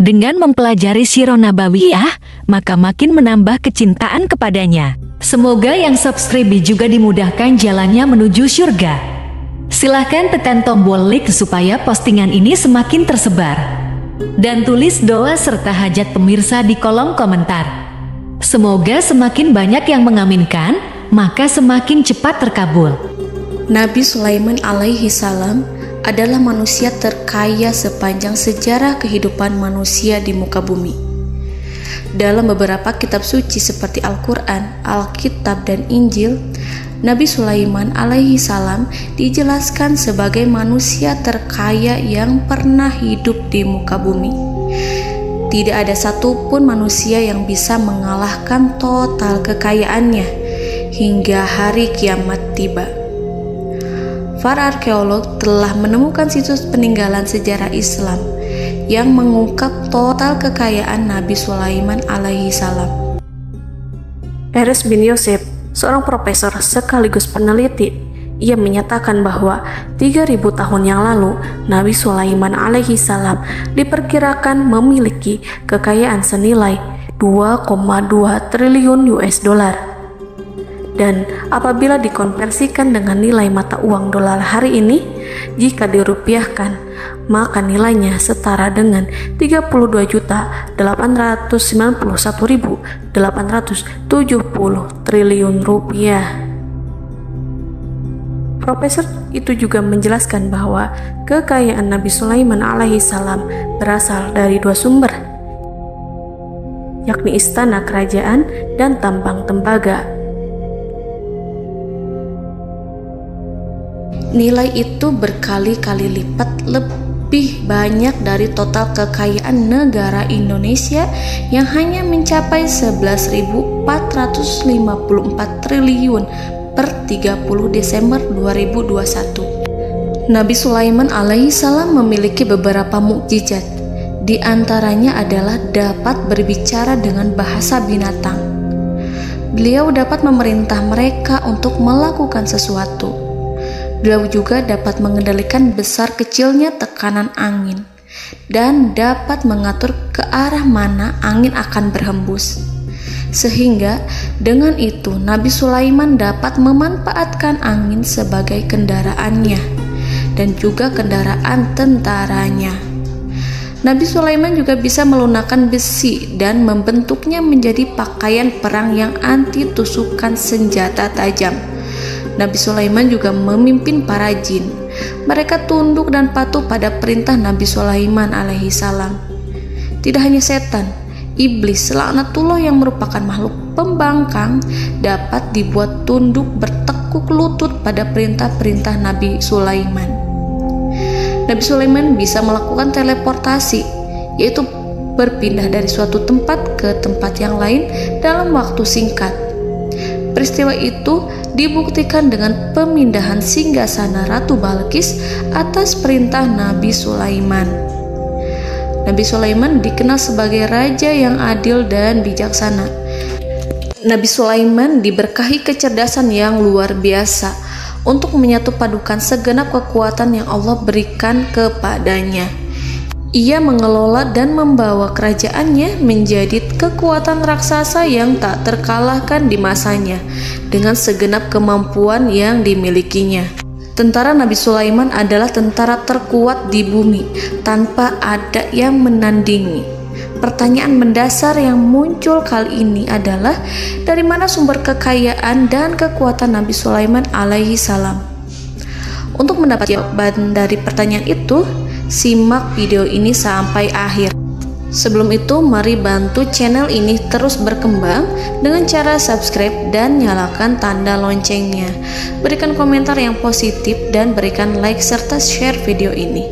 Dengan mempelajari Sirah Nabawiyah, maka makin menambah kecintaan kepadanya. Semoga yang subscribe juga dimudahkan jalannya menuju surga. Silahkan tekan tombol like supaya postingan ini semakin tersebar. Dan tulis doa serta hajat pemirsa di kolom komentar. Semoga semakin banyak yang mengaminkan, maka semakin cepat terkabul. Nabi Sulaiman alaihi salam adalah manusia terkaya sepanjang sejarah kehidupan manusia di muka bumi. Dalam beberapa kitab suci seperti Al-Quran, Alkitab, dan Injil, Nabi Sulaiman alaihi salam dijelaskan sebagai manusia terkaya yang pernah hidup di muka bumi. Tidak ada satupun manusia yang bisa mengalahkan total kekayaannya hingga hari kiamat tiba. Para arkeolog telah menemukan situs peninggalan sejarah Islam yang mengungkap total kekayaan Nabi Sulaiman alaihi salam. Erez bin Yosef, seorang profesor sekaligus peneliti, ia menyatakan bahwa 3.000 tahun yang lalu Nabi Sulaiman alaihi salam diperkirakan memiliki kekayaan senilai 2,2 triliun US dollar. Dan apabila dikonversikan dengan nilai mata uang dolar hari ini, jika dirupiahkan, maka nilainya setara dengan 32.891.870 triliun rupiah. Profesor itu juga menjelaskan bahwa kekayaan Nabi Sulaiman alaihi salam berasal dari dua sumber, yakni istana kerajaan dan tambang tembaga. Nilai itu berkali-kali lipat lebih banyak dari total kekayaan negara Indonesia yang hanya mencapai 11.454 triliun per 30 Desember 2021. Nabi Sulaiman alaihi salam memiliki beberapa mukjizat. Di antaranya adalah dapat berbicara dengan bahasa binatang. Beliau dapat memerintah mereka untuk melakukan sesuatu. Beliau juga dapat mengendalikan besar kecilnya tekanan angin dan dapat mengatur ke arah mana angin akan berhembus. Sehingga dengan itu Nabi Sulaiman dapat memanfaatkan angin sebagai kendaraannya dan juga kendaraan tentaranya. Nabi Sulaiman juga bisa melunakkan besi dan membentuknya menjadi pakaian perang yang anti tusukan senjata tajam. Nabi Sulaiman juga memimpin para jin. Mereka tunduk dan patuh pada perintah Nabi Sulaiman alaihi salam. Tidak hanya setan, iblis laknatullah yang merupakan makhluk pembangkang dapat dibuat tunduk bertekuk lutut pada perintah-perintah Nabi Sulaiman. Nabi Sulaiman bisa melakukan teleportasi, yaitu berpindah dari suatu tempat ke tempat yang lain dalam waktu singkat. Peristiwa itu dibuktikan dengan pemindahan singgasana Ratu Balqis atas perintah Nabi Sulaiman. Nabi Sulaiman dikenal sebagai raja yang adil dan bijaksana. Nabi Sulaiman diberkahi kecerdasan yang luar biasa untuk menyatu padukan segenap kekuatan yang Allah berikan kepadanya. Ia mengelola dan membawa kerajaannya menjadi kekuatan raksasa yang tak terkalahkan di masanya dengan segenap kemampuan yang dimilikinya. Tentara Nabi Sulaiman adalah tentara terkuat di bumi tanpa ada yang menandingi. Pertanyaan mendasar yang muncul kali ini adalah dari mana sumber kekayaan dan kekuatan Nabi Sulaiman alaihi salam? Untuk mendapat jawaban dari pertanyaan itu, simak video ini sampai akhir. Sebelum itu, mari bantu channel ini terus berkembang dengan cara subscribe dan nyalakan tanda loncengnya. Berikan komentar yang positif dan berikan like serta share video ini.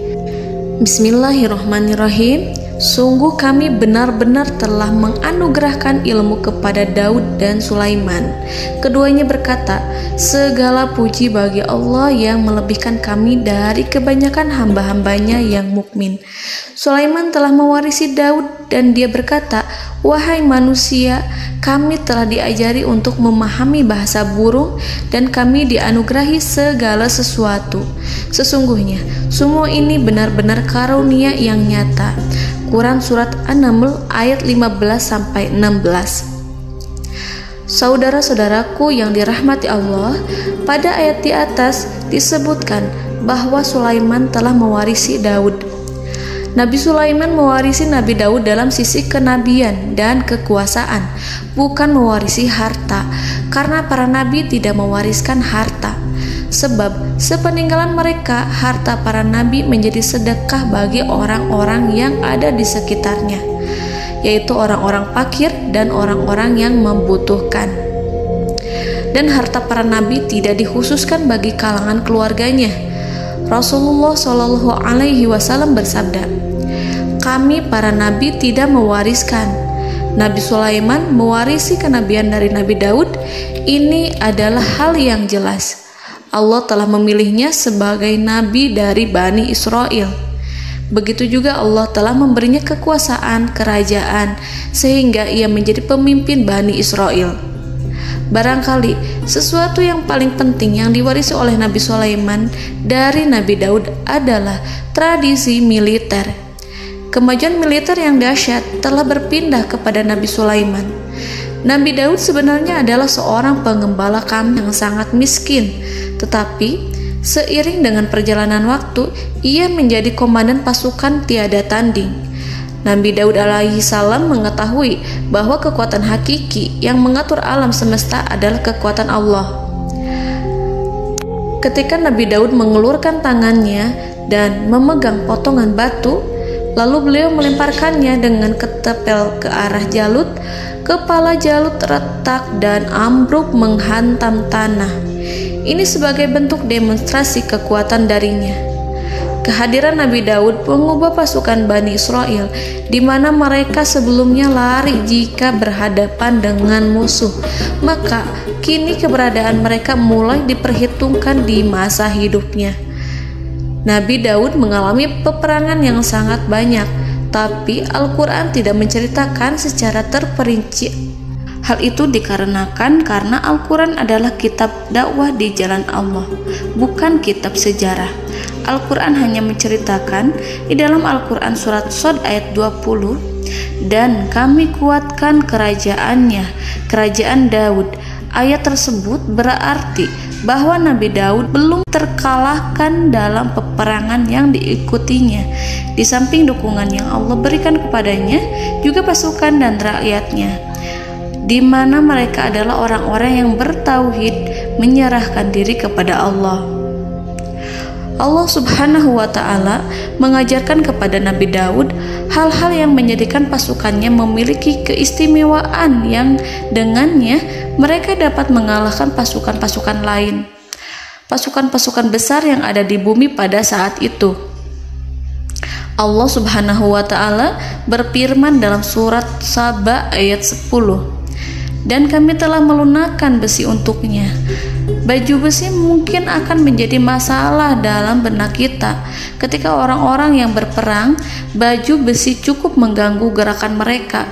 Bismillahirrahmanirrahim. Sungguh kami benar-benar telah menganugerahkan ilmu kepada Daud dan Sulaiman. Keduanya berkata, segala puji bagi Allah yang melebihkan kami dari kebanyakan hamba-hambanya yang mukmin. Sulaiman telah mewarisi Daud dan dia berkata, wahai manusia, kami telah diajari untuk memahami bahasa burung dan kami dianugerahi segala sesuatu. Sesungguhnya semua ini benar-benar karunia yang nyata. Quran Surat An-Naml ayat 15-16. Saudara-saudaraku yang dirahmati Allah, pada ayat di atas disebutkan bahwa Sulaiman telah mewarisi Daud. Nabi Sulaiman mewarisi Nabi Daud dalam sisi kenabian dan kekuasaan, bukan mewarisi harta, karena para nabi tidak mewariskan harta. Sebab sepeninggalan mereka, harta para nabi menjadi sedekah bagi orang-orang yang ada di sekitarnya, yaitu orang-orang fakir dan orang-orang yang membutuhkan. Dan harta para nabi tidak dikhususkan bagi kalangan keluarganya. Rasulullah Shallallahu Alaihi Wasallam bersabda, "Kami para nabi tidak mewariskan." Nabi Sulaiman mewarisi kenabian dari Nabi Daud. Ini adalah hal yang jelas. Allah telah memilihnya sebagai nabi dari Bani Israel. Begitu juga Allah telah memberinya kekuasaan kerajaan sehingga ia menjadi pemimpin Bani Israel. Barangkali sesuatu yang paling penting yang diwarisi oleh Nabi Sulaiman dari Nabi Daud adalah tradisi militer. Kemajuan militer yang dahsyat telah berpindah kepada Nabi Sulaiman. Nabi Daud sebenarnya adalah seorang pengembala kambing yang sangat miskin, tetapi seiring dengan perjalanan waktu, ia menjadi komandan pasukan tiada tanding. Nabi Daud alaihi salam mengetahui bahwa kekuatan hakiki yang mengatur alam semesta adalah kekuatan Allah. Ketika Nabi Daud mengelurkan tangannya dan memegang potongan batu, lalu beliau melemparkannya dengan ketepel ke arah Jalut, kepala Jalut retak dan ambruk menghantam tanah. Ini sebagai bentuk demonstrasi kekuatan darinya. Kehadiran Nabi Daud mengubah pasukan Bani Israel, di mana mereka sebelumnya lari jika berhadapan dengan musuh. Maka kini keberadaan mereka mulai diperhitungkan di masa hidupnya. Nabi Daud mengalami peperangan yang sangat banyak, tapi Al-Quran tidak menceritakan secara terperinci. Hal itu dikarenakan karena Al-Quran adalah kitab dakwah di jalan Allah, bukan kitab sejarah. Al-Quran hanya menceritakan di dalam Al-Quran surat Shad ayat 20, "Dan kami kuatkan kerajaannya, kerajaan Daud." Ayat tersebut berarti bahwa Nabi Daud belum terkalahkan dalam peperangan yang diikutinya. Di samping dukungan yang Allah berikan kepadanya, juga pasukan dan rakyatnya, di mana mereka adalah orang-orang yang bertauhid, menyerahkan diri kepada Allah. Allah Subhanahu wa Ta'ala mengajarkan kepada Nabi Daud hal-hal yang menjadikan pasukannya memiliki keistimewaan yang dengannya mereka dapat mengalahkan pasukan-pasukan lain, pasukan-pasukan besar yang ada di bumi pada saat itu. Allah Subhanahu wa Ta'ala berfirman dalam surat Saba ayat 10, "Dan kami telah melunakkan besi untuknya." Baju besi mungkin akan menjadi masalah dalam benak kita. Ketika orang-orang yang berperang, baju besi cukup mengganggu gerakan mereka.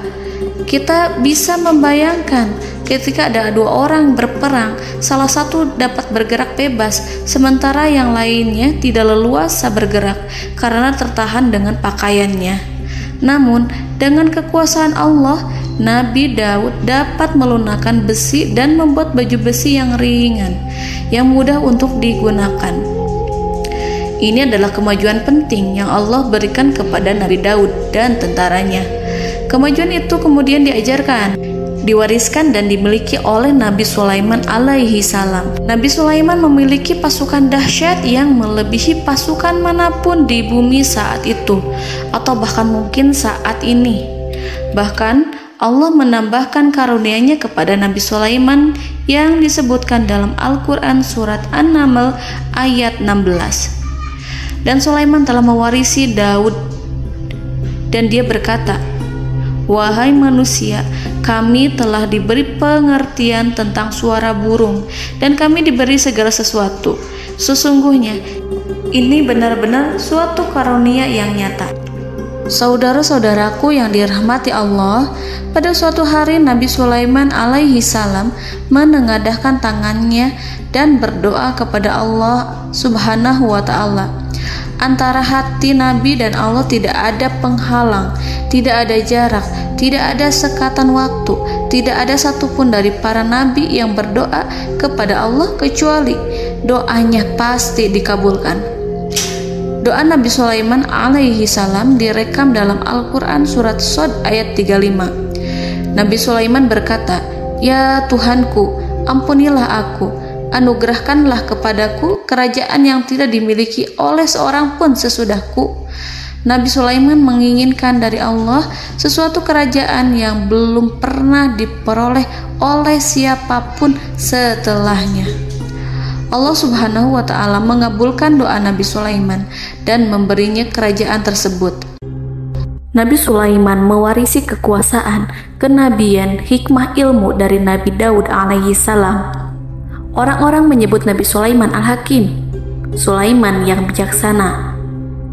Kita bisa membayangkan ketika ada dua orang berperang, salah satu dapat bergerak bebas, sementara yang lainnya tidak leluasa bergerak karena tertahan dengan pakaiannya. Namun, dengan kekuasaan Allah, Nabi Daud dapat melunakkan besi dan membuat baju besi yang ringan, yang mudah untuk digunakan. Ini adalah kemajuan penting yang Allah berikan kepada Nabi Daud dan tentaranya. Kemajuan itu kemudian diajarkan, diwariskan dan dimiliki oleh Nabi Sulaiman alaihi salam. Nabi Sulaiman memiliki pasukan dahsyat yang melebihi pasukan manapun di bumi saat itu, atau bahkan mungkin saat ini. Bahkan Allah menambahkan karunia-Nya kepada Nabi Sulaiman yang disebutkan dalam Al-Quran surat An-Naml ayat 16. Dan Sulaiman telah mewarisi Daud, dan dia berkata, "Wahai manusia, kami telah diberi pengertian tentang suara burung, dan kami diberi segala sesuatu. Sesungguhnya ini benar-benar suatu karunia yang nyata." Saudara-saudaraku yang dirahmati Allah, pada suatu hari Nabi Sulaiman alaihi salam menengadahkan tangannya dan berdoa kepada Allah Subhanahu wa ta'ala. Antara hati Nabi dan Allah tidak ada penghalang, tidak ada jarak, tidak ada sekatan waktu, tidak ada satupun dari para nabi yang berdoa kepada Allah kecuali doanya pasti dikabulkan. Doa Nabi Sulaiman alaihi salam direkam dalam Al-Quran surat Shad ayat 35. Nabi Sulaiman berkata, "Ya Tuhanku, ampunilah aku, anugerahkanlah kepadaku kerajaan yang tidak dimiliki oleh seorang pun sesudahku." Nabi Sulaiman menginginkan dari Allah sesuatu kerajaan yang belum pernah diperoleh oleh siapapun setelahnya. Allah Subhanahu wa ta'ala mengabulkan doa Nabi Sulaiman dan memberinya kerajaan tersebut. Nabi Sulaiman mewarisi kekuasaan, kenabian, hikmah ilmu dari Nabi Daud alaihi salam. Orang-orang menyebut Nabi Sulaiman Al-Hakim, Sulaiman yang bijaksana.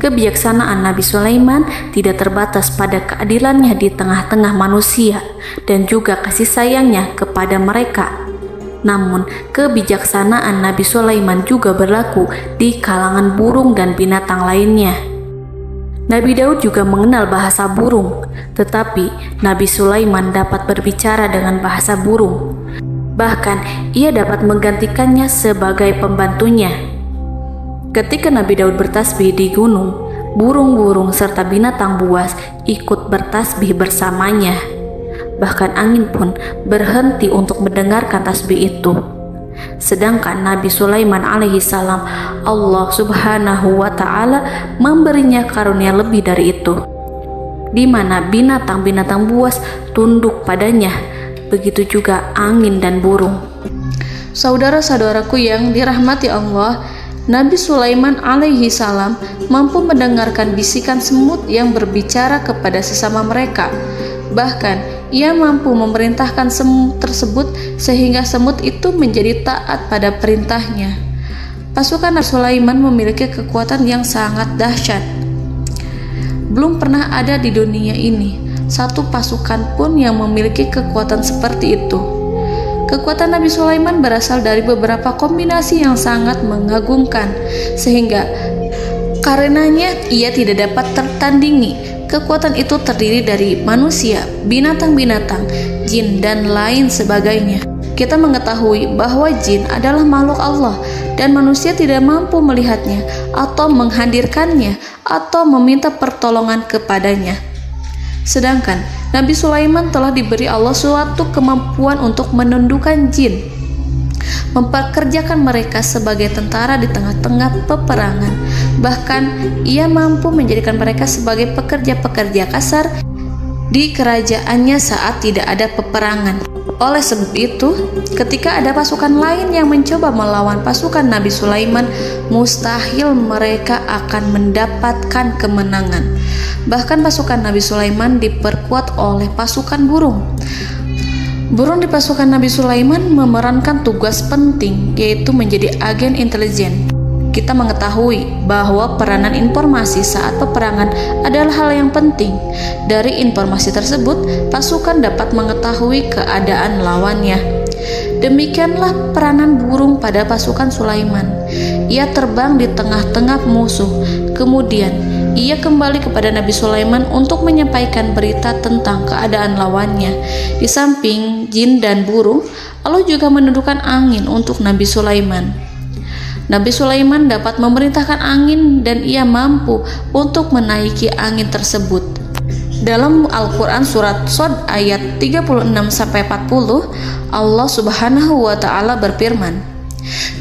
Kebijaksanaan Nabi Sulaiman tidak terbatas pada keadilannya di tengah-tengah manusia dan juga kasih sayangnya kepada mereka. Namun, kebijaksanaan Nabi Sulaiman juga berlaku di kalangan burung dan binatang lainnya. Nabi Daud juga mengenal bahasa burung, tetapi Nabi Sulaiman dapat berbicara dengan bahasa burung. Bahkan, ia dapat menggantikannya sebagai pembantunya. Ketika Nabi Daud bertasbih di gunung, burung-burung serta binatang buas ikut bertasbih bersamanya. Bahkan angin pun berhenti untuk mendengarkan tasbih itu. Sedangkan Nabi Sulaiman alaihi salam, Allah Subhanahu wa ta'ala memberinya karunia lebih dari itu, di mana binatang-binatang buas tunduk padanya, begitu juga angin dan burung. Saudara-saudaraku yang dirahmati Allah, Nabi Sulaiman alaihi salam mampu mendengarkan bisikan semut yang berbicara kepada sesama mereka. Bahkan ia mampu memerintahkan semut tersebut sehingga semut itu menjadi taat pada perintahnya. Pasukan Nabi Sulaiman memiliki kekuatan yang sangat dahsyat. Belum pernah ada di dunia ini satu pasukan pun yang memiliki kekuatan seperti itu. Kekuatan Nabi Sulaiman berasal dari beberapa kombinasi yang sangat mengagumkan, sehingga karenanya ia tidak dapat tertandingi. Kekuatan itu terdiri dari manusia, binatang-binatang, jin, dan lain sebagainya. Kita mengetahui bahwa jin adalah makhluk Allah dan manusia tidak mampu melihatnya atau menghadirkannya atau meminta pertolongan kepadanya. Sedangkan Nabi Sulaiman telah diberi Allah suatu kemampuan untuk menundukkan jin, memperkerjakan mereka sebagai tentara di tengah-tengah peperangan. Bahkan ia mampu menjadikan mereka sebagai pekerja-pekerja kasar di kerajaannya saat tidak ada peperangan. Oleh sebab itu, ketika ada pasukan lain yang mencoba melawan pasukan Nabi Sulaiman, mustahil mereka akan mendapatkan kemenangan. Bahkan pasukan Nabi Sulaiman diperkuat oleh pasukan burung. Burung di pasukan Nabi Sulaiman memerankan tugas penting, yaitu menjadi agen intelijen. Kita mengetahui bahwa peranan informasi saat peperangan adalah hal yang penting. Dari informasi tersebut, pasukan dapat mengetahui keadaan lawannya. Demikianlah peranan burung pada pasukan Sulaiman. Ia terbang di tengah-tengah musuh. Kemudian, ia kembali kepada Nabi Sulaiman untuk menyampaikan berita tentang keadaan lawannya. Di samping jin dan burung, Allah juga menundukkan angin untuk Nabi Sulaiman. Nabi Sulaiman dapat memerintahkan angin dan ia mampu untuk menaiki angin tersebut. Dalam Al-Quran surat Shad ayat 36-40, Allah Subhanahu wa ta'ala berfirman,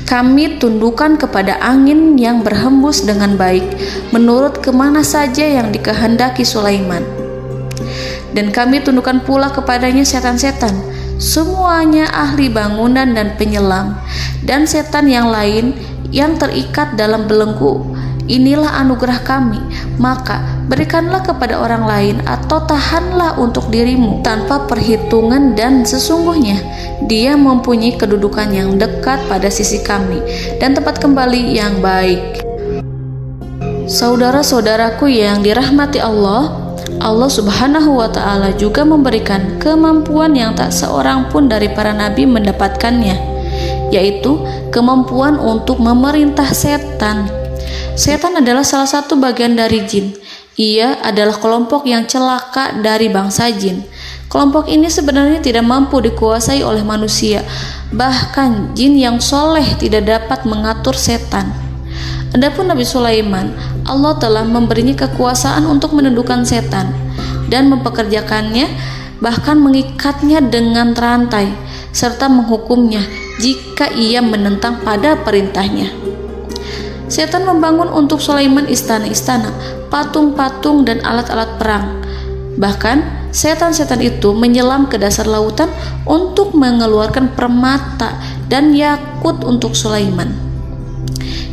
"Kami tundukkan kepada angin yang berhembus dengan baik menurut kemana saja yang dikehendaki Sulaiman. Dan kami tundukkan pula kepadanya setan-setan, semuanya ahli bangunan dan penyelam, dan setan yang lain yang terikat dalam belenggu. Inilah anugerah kami, maka berikanlah kepada orang lain atau tahanlah untuk dirimu tanpa perhitungan, dan sesungguhnya dia mempunyai kedudukan yang dekat pada sisi kami dan tempat kembali yang baik." Saudara-saudaraku yang dirahmati Allah, Allah Subhanahu wa Ta'ala juga memberikan kemampuan yang tak seorang pun dari para nabi mendapatkannya, yaitu kemampuan untuk memerintah setan. Setan adalah salah satu bagian dari jin. Ia adalah kelompok yang celaka dari bangsa jin. Kelompok ini sebenarnya tidak mampu dikuasai oleh manusia. Bahkan jin yang soleh tidak dapat mengatur setan. Adapun Nabi Sulaiman, Allah telah memberinya kekuasaan untuk menundukkan setan dan mempekerjakannya, bahkan mengikatnya dengan rantai serta menghukumnya jika ia menentang pada perintahnya. Setan membangun untuk Sulaiman istana-istana, patung-patung dan alat-alat perang. Bahkan setan-setan itu menyelam ke dasar lautan untuk mengeluarkan permata dan yakut untuk Sulaiman.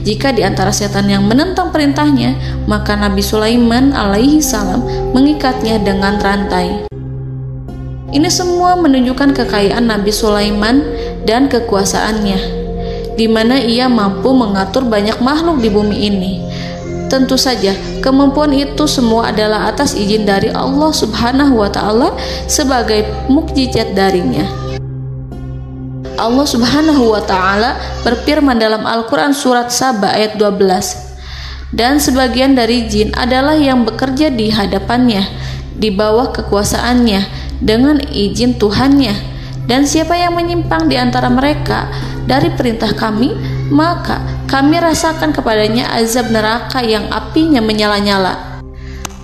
Jika di antara setan yang menentang perintahnya, maka Nabi Sulaiman alaihi salam mengikatnya dengan rantai. Ini semua menunjukkan kekayaan Nabi Sulaiman dan kekuasaannya, di mana ia mampu mengatur banyak makhluk di bumi ini. Tentu saja, kemampuan itu semua adalah atas izin dari Allah Subhanahu wa Ta'ala sebagai mukjizat darinya. Allah Subhanahu wa Ta'ala berfirman dalam Al-Quran surat Saba ayat 12, dan sebagian dari jin adalah yang bekerja di hadapannya di bawah kekuasaannya dengan izin Tuhannya, dan siapa yang menyimpang di antara mereka dari perintah kami, maka kami rasakan kepadanya azab neraka yang apinya menyala-nyala.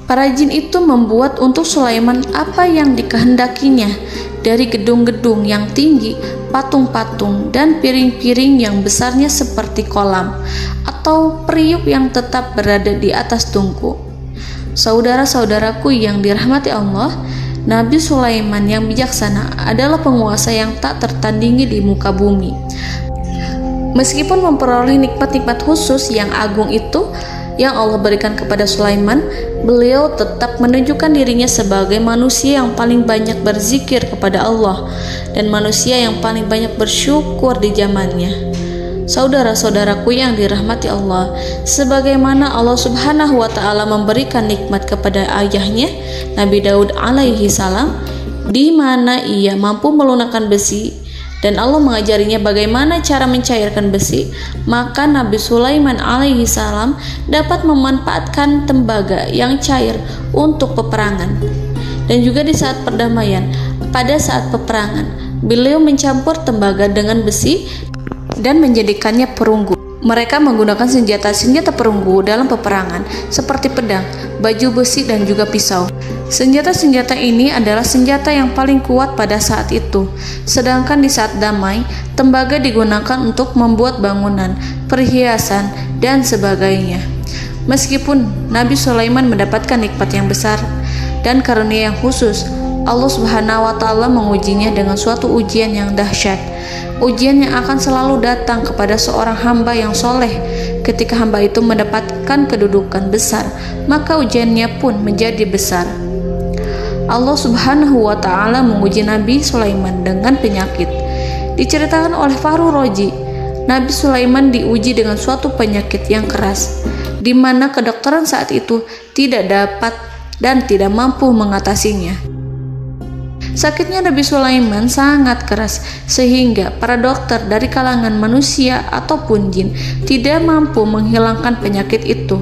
Para jin itu membuat untuk Sulaiman apa yang dikehendakinya, dari gedung-gedung yang tinggi, patung-patung, dan piring-piring yang besarnya seperti kolam, atau periuk yang tetap berada di atas tungku. Saudara-saudaraku yang dirahmati Allah, Nabi Sulaiman yang bijaksana adalah penguasa yang tak tertandingi di muka bumi. Meskipun memperoleh nikmat-nikmat khusus yang agung itu yang Allah berikan kepada Sulaiman, beliau tetap menunjukkan dirinya sebagai manusia yang paling banyak berzikir kepada Allah dan manusia yang paling banyak bersyukur di zamannya. Saudara-saudaraku yang dirahmati Allah, sebagaimana Allah Subhanahu wa Ta'ala memberikan nikmat kepada ayahnya Nabi Daud alaihi salam, di mana ia mampu melunakkan besi, dan Allah mengajarinya bagaimana cara mencairkan besi, maka Nabi Sulaiman alaihi salam dapat memanfaatkan tembaga yang cair untuk peperangan. Dan juga di saat perdamaian, pada saat peperangan, beliau mencampur tembaga dengan besi dan menjadikannya perunggu. Mereka menggunakan senjata-senjata perunggu dalam peperangan seperti pedang, baju besi, dan juga pisau. Senjata-senjata ini adalah senjata yang paling kuat pada saat itu. Sedangkan di saat damai, tembaga digunakan untuk membuat bangunan, perhiasan, dan sebagainya. Meskipun Nabi Sulaiman mendapatkan nikmat yang besar dan karunia yang khusus, Allah Subhanahu wa Ta'ala mengujinya dengan suatu ujian yang dahsyat. Ujian yang akan selalu datang kepada seorang hamba yang soleh. Ketika hamba itu mendapatkan kedudukan besar, maka ujiannya pun menjadi besar. Allah Subhanahu wa Ta'ala menguji Nabi Sulaiman dengan penyakit. Diceritakan oleh Fahru Roji, Nabi Sulaiman diuji dengan suatu penyakit yang keras, di mana kedokteran saat itu tidak dapat dan tidak mampu mengatasinya. Sakitnya Nabi Sulaiman sangat keras sehingga para dokter dari kalangan manusia ataupun jin tidak mampu menghilangkan penyakit itu.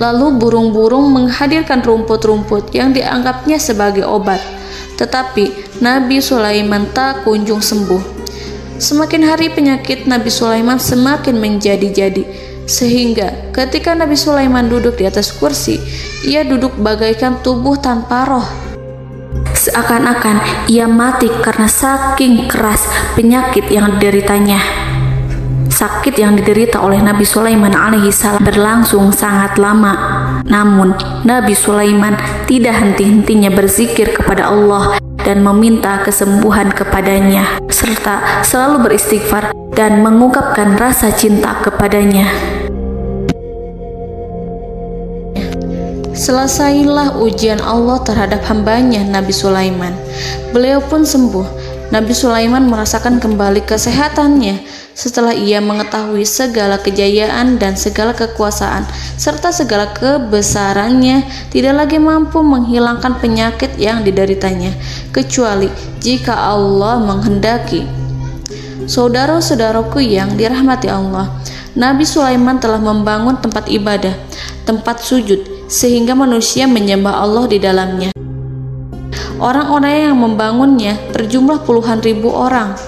Lalu burung-burung menghadirkan rumput-rumput yang dianggapnya sebagai obat, tetapi Nabi Sulaiman tak kunjung sembuh. Semakin hari penyakit Nabi Sulaiman semakin menjadi-jadi, sehingga ketika Nabi Sulaiman duduk di atas kursi, ia duduk bagaikan tubuh tanpa roh. Seakan-akan ia mati karena saking keras penyakit yang dideritanya. Sakit yang diderita oleh Nabi Sulaiman alaihi salam berlangsung sangat lama. Namun Nabi Sulaiman tidak henti-hentinya berzikir kepada Allah dan meminta kesembuhan kepadanya, serta selalu beristighfar dan mengungkapkan rasa cinta kepadanya. Selesailah ujian Allah terhadap hambanya Nabi Sulaiman. Beliau pun sembuh Nabi Sulaiman merasakan kembali kesehatannya setelah ia mengetahui segala kejayaan dan segala kekuasaan serta segala kebesarannya tidak lagi mampu menghilangkan penyakit yang dideritanya kecuali jika Allah menghendaki. Saudara-saudaraku yang dirahmati Allah, Nabi Sulaiman telah membangun tempat ibadah, tempat sujud, sehingga manusia menyembah Allah di dalamnya. Orang-orang yang membangunnya berjumlah puluhan ribu orang.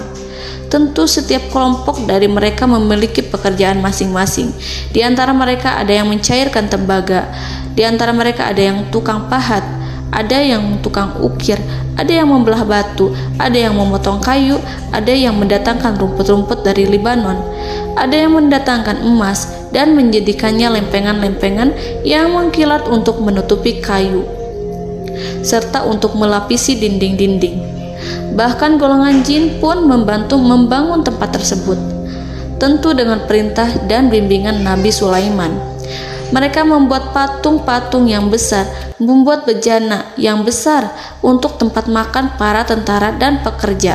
Tentu setiap kelompok dari mereka memiliki pekerjaan masing-masing. Di antara mereka ada yang mencairkan tembaga, di antara mereka ada yang tukang pahat, ada yang tukang ukir, ada yang membelah batu, ada yang memotong kayu, ada yang mendatangkan rumput-rumput dari Libanon, ada yang mendatangkan emas dan menjadikannya lempengan-lempengan yang mengkilat untuk menutupi kayu serta untuk melapisi dinding-dinding. Bahkan golongan jin pun membantu membangun tempat tersebut, tentu dengan perintah dan bimbingan Nabi Sulaiman. Mereka membuat patung-patung yang besar, membuat bejana yang besar untuk tempat makan para tentara dan pekerja,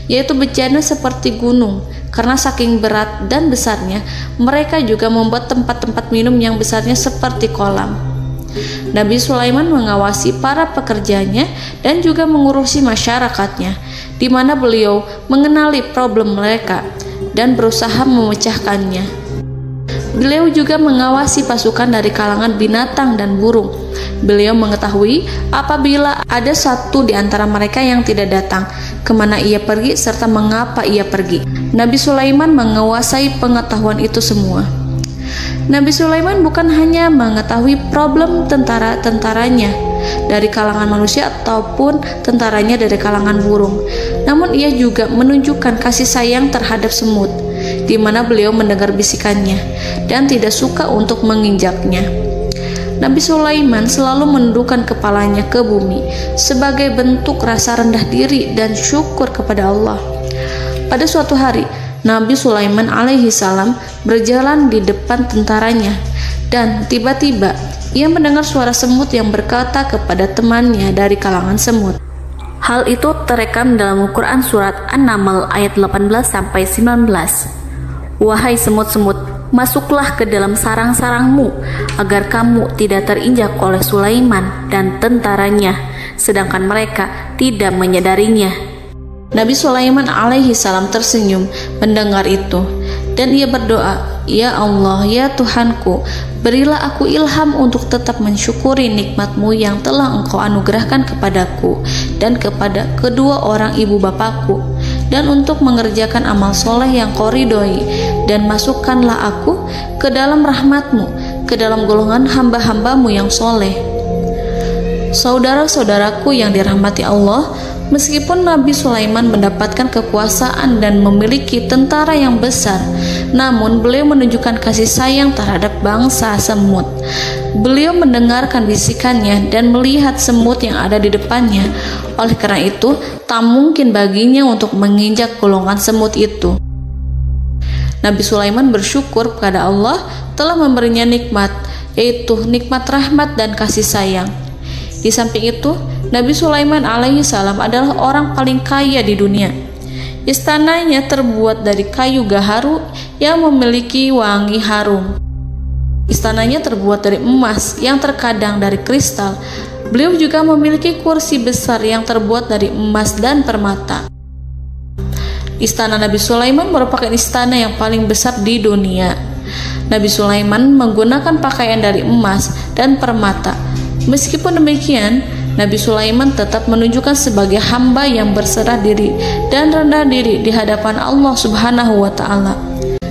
yaitu bejana seperti gunung. Karena saking berat dan besarnya, mereka juga membuat tempat-tempat minum yang besarnya seperti kolam. Nabi Sulaiman mengawasi para pekerjanya dan juga mengurusi masyarakatnya, di mana beliau mengenali problem mereka dan berusaha memecahkannya. Beliau juga mengawasi pasukan dari kalangan binatang dan burung. Beliau mengetahui apabila ada satu di antara mereka yang tidak datang, kemana ia pergi serta mengapa ia pergi. Nabi Sulaiman menguasai pengetahuan itu semua. Nabi Sulaiman bukan hanya mengetahui problem tentara-tentaranya dari kalangan manusia ataupun tentaranya dari kalangan burung, namun ia juga menunjukkan kasih sayang terhadap semut, di mana beliau mendengar bisikannya dan tidak suka untuk menginjaknya. Nabi Sulaiman selalu menundukkan kepalanya ke bumi sebagai bentuk rasa rendah diri dan syukur kepada Allah. Pada suatu hari, Nabi Sulaiman alaihi salam berjalan di depan tentaranya dan tiba-tiba ia mendengar suara semut yang berkata kepada temannya dari kalangan semut. Hal itu terekam dalam Al-Quran surat An-Naml ayat 18-19. Wahai semut-semut, masuklah ke dalam sarang-sarangmu agar kamu tidak terinjak oleh Sulaiman dan tentaranya, sedangkan mereka tidak menyadarinya. Nabi Sulaiman alaihi salam tersenyum mendengar itu dan ia berdoa, "Ya Allah, ya Tuhanku, berilah aku ilham untuk tetap mensyukuri nikmat-Mu yang telah Engkau anugerahkan kepadaku dan kepada kedua orang ibu bapakku, dan untuk mengerjakan amal soleh yang Kau ridhoi, dan masukkanlah aku ke dalam rahmat-Mu, ke dalam golongan hamba-hamba-Mu yang soleh." Saudara-saudaraku yang dirahmati Allah, meskipun Nabi Sulaiman mendapatkan kekuasaan dan memiliki tentara yang besar, namun beliau menunjukkan kasih sayang terhadap bangsa semut. Beliau mendengarkan bisikannya dan melihat semut yang ada di depannya. Oleh karena itu, tak mungkin baginya untuk menginjak golongan semut itu. Nabi Sulaiman bersyukur kepada Allah telah memberinya nikmat, yaitu nikmat rahmat dan kasih sayang. Di samping itu, Nabi Sulaiman alaihi salam adalah orang paling kaya di dunia. Istananya terbuat dari kayu gaharu yang memiliki wangi harum. Istananya terbuat dari emas yang terkadang dari kristal. Beliau juga memiliki kursi besar yang terbuat dari emas dan permata. Istana Nabi Sulaiman merupakan istana yang paling besar di dunia. Nabi Sulaiman menggunakan pakaian dari emas dan permata. Meskipun demikian, Nabi Sulaiman tetap menunjukkan sebagai hamba yang berserah diri dan rendah diri di hadapan Allah Subhanahu wa Ta'ala.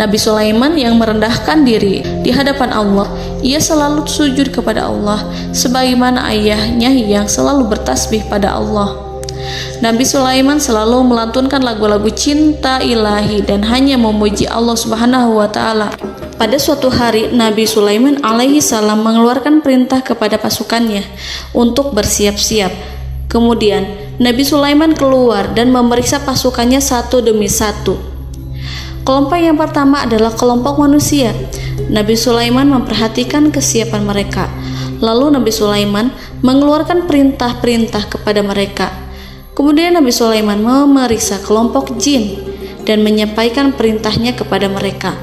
Nabi Sulaiman yang merendahkan diri di hadapan Allah, ia selalu sujud kepada Allah, sebagaimana ayahnya yang selalu bertasbih pada Allah. Nabi Sulaiman selalu melantunkan lagu-lagu cinta ilahi dan hanya memuji Allah Subhanahu wa Ta'ala. Pada suatu hari, Nabi Sulaiman alaihi salam mengeluarkan perintah kepada pasukannya untuk bersiap-siap. Kemudian, Nabi Sulaiman keluar dan memeriksa pasukannya satu demi satu. Kelompok yang pertama adalah kelompok manusia. Nabi Sulaiman memperhatikan kesiapan mereka. Lalu Nabi Sulaiman mengeluarkan perintah-perintah kepada mereka. Kemudian Nabi Sulaiman memeriksa kelompok jin dan menyampaikan perintahnya kepada mereka.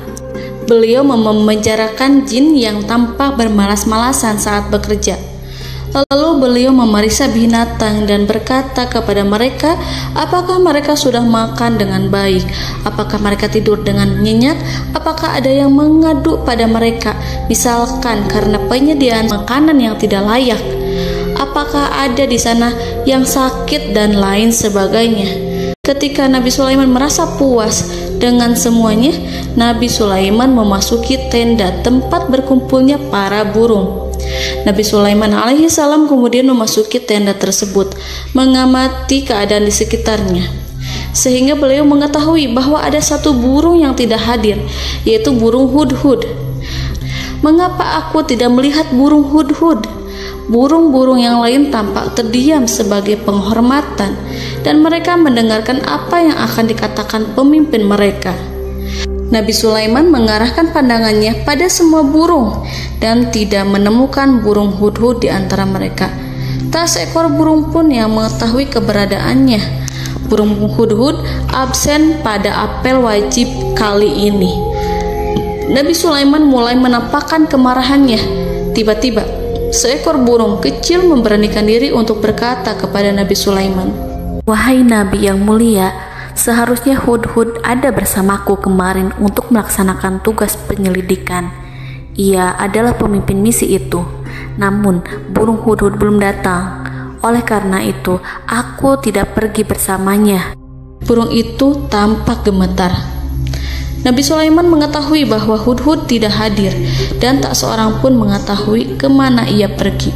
Beliau memenjarakan jin yang tampak bermalas-malasan saat bekerja. Lalu beliau memeriksa binatang dan berkata kepada mereka, apakah mereka sudah makan dengan baik? Apakah mereka tidur dengan nyenyak? Apakah ada yang mengadu pada mereka, misalkan karena penyediaan makanan yang tidak layak? Apakah ada di sana yang sakit dan lain sebagainya? Ketika Nabi Sulaiman merasa puas dengan semuanya, Nabi Sulaiman memasuki tenda tempat berkumpulnya para burung. Nabi Sulaiman alaihi salam kemudian memasuki tenda tersebut, mengamati keadaan di sekitarnya, sehingga beliau mengetahui bahwa ada satu burung yang tidak hadir, yaitu burung hudhud. Mengapa aku tidak melihat burung hudhud? Burung-burung yang lain tampak terdiam sebagai penghormatan, dan mereka mendengarkan apa yang akan dikatakan pemimpin mereka. Nabi Sulaiman mengarahkan pandangannya pada semua burung dan tidak menemukan burung hudhud di antara mereka. Tak seekor burung pun yang mengetahui keberadaannya. Burung hudhud absen pada apel wajib kali ini. Nabi Sulaiman mulai menampakkan kemarahannya. Tiba-tiba, seekor burung kecil memberanikan diri untuk berkata kepada Nabi Sulaiman, "Wahai Nabi yang mulia, seharusnya hudhud ada bersamaku kemarin untuk melaksanakan tugas penyelidikan. Ia adalah pemimpin misi itu. Namun, burung hudhud belum datang. Oleh karena itu, aku tidak pergi bersamanya." Burung itu tampak gemetar. Nabi Sulaiman mengetahui bahwa hudhud tidak hadir dan tak seorang pun mengetahui kemana ia pergi.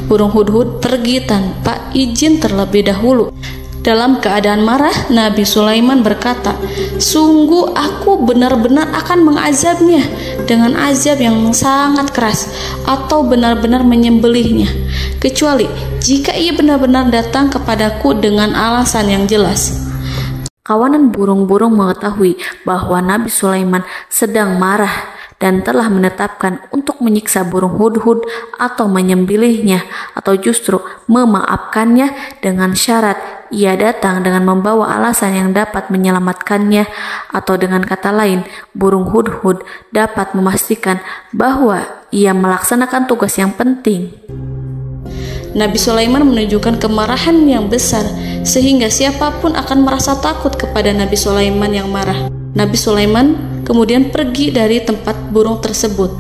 Burung hudhud pergi tanpa izin terlebih dahulu. Dalam keadaan marah, Nabi Sulaiman berkata, "Sungguh aku benar-benar akan mengazabnya dengan azab yang sangat keras atau benar-benar menyembelihnya, kecuali jika ia benar-benar datang kepadaku dengan alasan yang jelas." Kawanan burung-burung mengetahui bahwa Nabi Sulaiman sedang marah dan telah menetapkan untuk menyiksa burung hudhud atau menyembelihnya atau justru memaafkannya dengan syarat ia datang dengan membawa alasan yang dapat menyelamatkannya, atau dengan kata lain, burung hudhud dapat memastikan bahwa ia melaksanakan tugas yang penting. Nabi Sulaiman menunjukkan kemarahan yang besar sehingga siapapun akan merasa takut kepada Nabi Sulaiman yang marah. Nabi Sulaiman kemudian pergi dari tempat burung tersebut.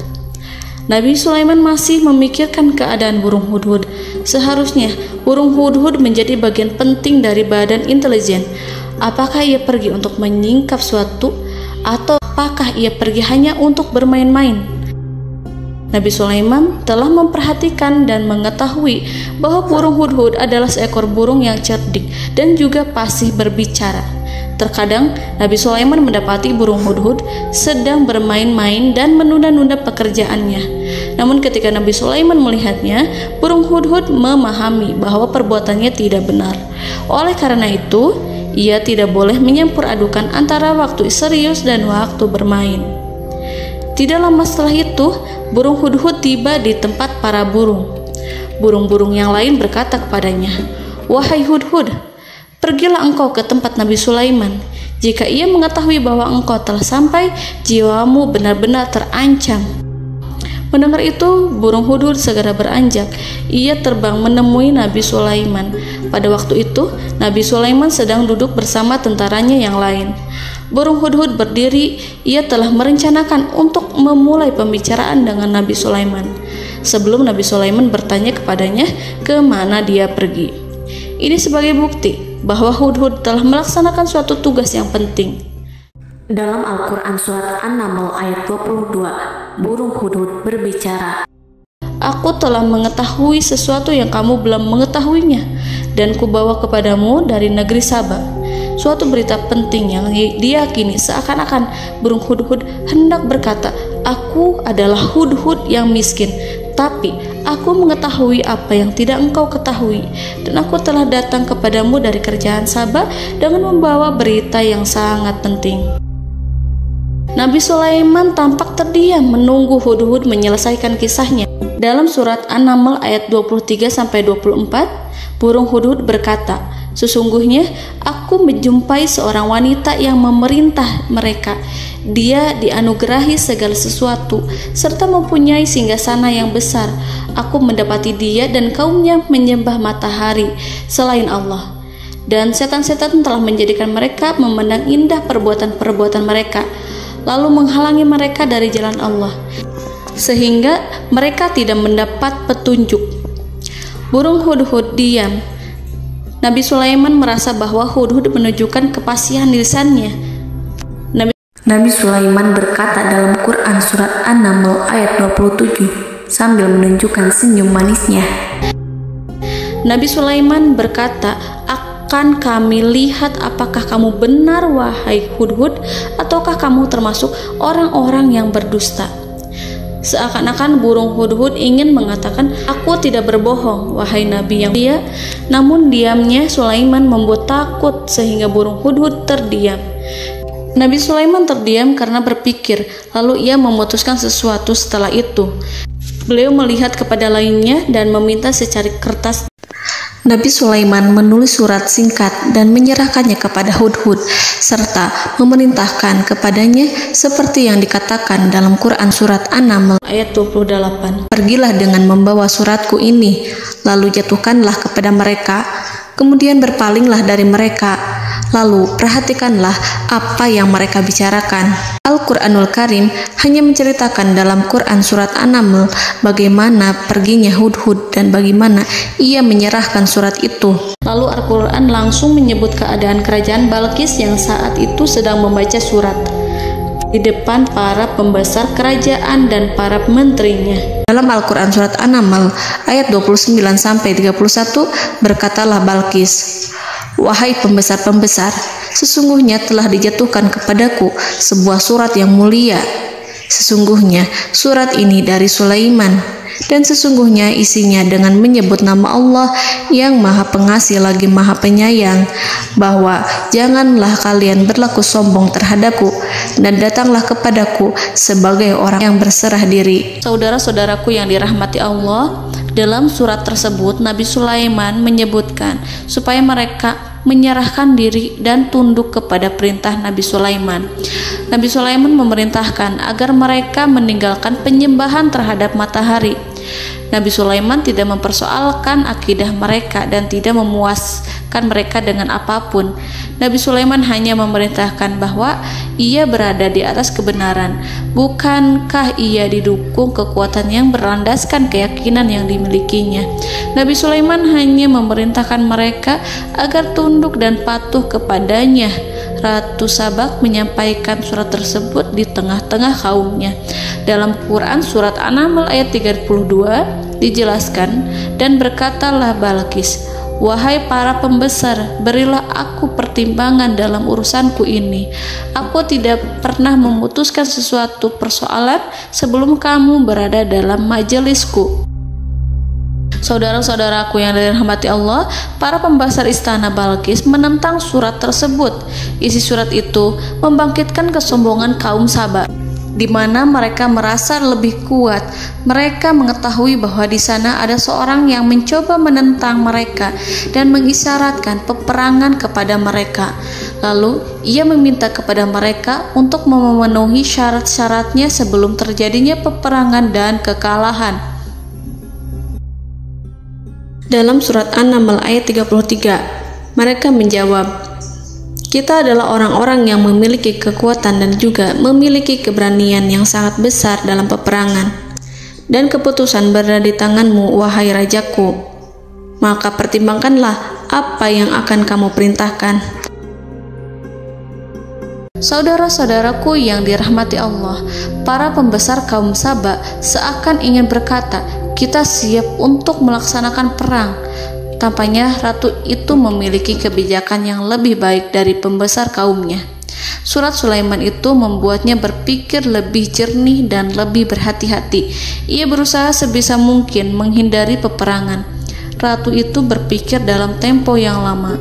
Nabi Sulaiman masih memikirkan keadaan burung hudhud. Seharusnya burung hudhud menjadi bagian penting dari badan intelijen. Apakah ia pergi untuk menyingkap suatu, atau apakah ia pergi hanya untuk bermain-main? Nabi Sulaiman telah memperhatikan dan mengetahui bahwa burung hudhud adalah seekor burung yang cerdik dan juga fasih berbicara. Terkadang Nabi Sulaiman mendapati burung hudhud sedang bermain-main dan menunda-nunda pekerjaannya. Namun ketika Nabi Sulaiman melihatnya, burung hudhud memahami bahwa perbuatannya tidak benar. Oleh karena itu, ia tidak boleh menyampur adukan antara waktu serius dan waktu bermain. Tidak lama setelah itu, burung hudhud tiba di tempat para burung. Burung-burung yang lain berkata kepadanya, "Wahai hudhud, pergilah engkau ke tempat Nabi Sulaiman. Jika ia mengetahui bahwa engkau telah sampai, jiwamu benar-benar terancam." Mendengar itu, burung hudhud segera beranjak. Ia terbang menemui Nabi Sulaiman. Pada waktu itu, Nabi Sulaiman sedang duduk bersama tentaranya yang lain. Burung hudhud berdiri. Ia telah merencanakan untuk memulai pembicaraan dengan Nabi Sulaiman sebelum Nabi Sulaiman bertanya kepadanya kemana dia pergi. Ini sebagai bukti bahwa hudhud telah melaksanakan suatu tugas yang penting. Dalam Al-Quran Surat An-Naml ayat 22, burung hudhud berbicara, "Aku telah mengetahui sesuatu yang kamu belum mengetahuinya, dan kubawa kepadamu dari negeri Saba suatu berita penting yang diyakini seakan-akan burung hudhud hendak berkata, 'Aku adalah hudhud yang miskin, tapi aku mengetahui apa yang tidak engkau ketahui, dan aku telah datang kepadamu dari kerajaan Saba dengan membawa berita yang sangat penting.'" Nabi Sulaiman tampak terdiam menunggu hudhud menyelesaikan kisahnya. Dalam surat An-Naml ayat 23-24, burung hudhud berkata, Sesungguhnya aku menjumpai seorang wanita yang memerintah mereka. Dia dianugerahi segala sesuatu serta mempunyai singgasana yang besar. Aku mendapati dia dan kaumnya menyembah matahari selain Allah. Dan setan-setan telah menjadikan mereka memandang indah perbuatan-perbuatan mereka, lalu menghalangi mereka dari jalan Allah, sehingga mereka tidak mendapat petunjuk. Burung hudhud diam. Nabi Sulaiman merasa bahwa hudhud menunjukkan kepasihan lisannya. Nabi Sulaiman berkata dalam Quran surat An-Naml ayat 27 sambil menunjukkan senyum manisnya. Nabi Sulaiman berkata, "Akan kami lihat apakah kamu benar wahai hudhud, ataukah kamu termasuk orang-orang yang berdusta." Seakan-akan burung hudhud ingin mengatakan, "Aku tidak berbohong, wahai Nabi yang mulia." Namun diamnya Sulaiman membuat takut sehingga burung hudhud terdiam. Nabi Sulaiman terdiam karena berpikir, lalu ia memutuskan sesuatu setelah itu. Beliau melihat kepada lainnya dan meminta secari kertas. Nabi Sulaiman menulis surat singkat dan menyerahkannya kepada hudhud serta memerintahkan kepadanya seperti yang dikatakan dalam Quran surat An-Naml ayat 28. "Pergilah dengan membawa suratku ini, lalu jatuhkanlah kepada mereka, kemudian berpalinglah dari mereka, lalu perhatikanlah apa yang mereka bicarakan." Al-Quranul Karim hanya menceritakan dalam Quran surat An-Naml bagaimana perginya hudhud dan bagaimana ia menyerahkan surat itu. Lalu Al-Quran langsung menyebut keadaan kerajaan Balqis yang saat itu sedang membaca surat di depan para pembesar kerajaan dan para menterinya. Dalam Al-Quran surat An-Naml ayat 29-31 berkatalah Balqis, "Wahai pembesar-pembesar, sesungguhnya telah dijatuhkan kepadaku sebuah surat yang mulia. Sesungguhnya surat ini dari Sulaiman, dan sesungguhnya isinya dengan menyebut nama Allah yang Maha Pengasih lagi Maha Penyayang, bahwa janganlah kalian berlaku sombong terhadapku, dan datanglah kepadaku sebagai orang yang berserah diri." Saudara-saudaraku yang dirahmati Allah, dalam surat tersebut Nabi Sulaiman menyebutkan supaya mereka menyerahkan diri dan tunduk kepada perintah Nabi Sulaiman. Nabi Sulaiman memerintahkan agar mereka meninggalkan penyembahan terhadap matahari. Nabi Sulaiman tidak mempersoalkan akidah mereka dan tidak memuaskan mereka dengan apapun. Nabi Sulaiman hanya memerintahkan bahwa ia berada di atas kebenaran. Bukankah ia didukung kekuatan yang berlandaskan keyakinan yang dimilikinya? Nabi Sulaiman hanya memerintahkan mereka agar tunduk dan patuh kepadanya. Ratu Sabak menyampaikan surat tersebut di tengah-tengah kaumnya. Dalam Quran surat An-Naml ayat 32 dijelaskan, "Dan berkatalah Balqis, wahai para pembesar, berilah aku pertimbangan dalam urusanku ini. Aku tidak pernah memutuskan sesuatu persoalan sebelum kamu berada dalam majelisku." Saudara-saudaraku yang dirahmati Allah, para pembesar istana Balqis menentang surat tersebut. Isi surat itu membangkitkan kesombongan kaum Sabak, di mana mereka merasa lebih kuat. Mereka mengetahui bahwa di sana ada seorang yang mencoba menentang mereka dan mengisyaratkan peperangan kepada mereka. Lalu ia meminta kepada mereka untuk memenuhi syarat-syaratnya sebelum terjadinya peperangan dan kekalahan. Dalam surat An-Naml ayat 33, mereka menjawab, "Kita adalah orang-orang yang memiliki kekuatan dan juga memiliki keberanian yang sangat besar dalam peperangan. Dan keputusan berada di tanganmu, wahai rajaku. Maka pertimbangkanlah apa yang akan kamu perintahkan." Saudara-saudaraku yang dirahmati Allah, para pembesar kaum Sabak seakan ingin berkata, "Kita siap untuk melaksanakan perang." Tampaknya ratu itu memiliki kebijakan yang lebih baik dari pembesar kaumnya. Surat Sulaiman itu membuatnya berpikir lebih jernih dan lebih berhati-hati. Ia berusaha sebisa mungkin menghindari peperangan. Ratu itu berpikir dalam tempo yang lama.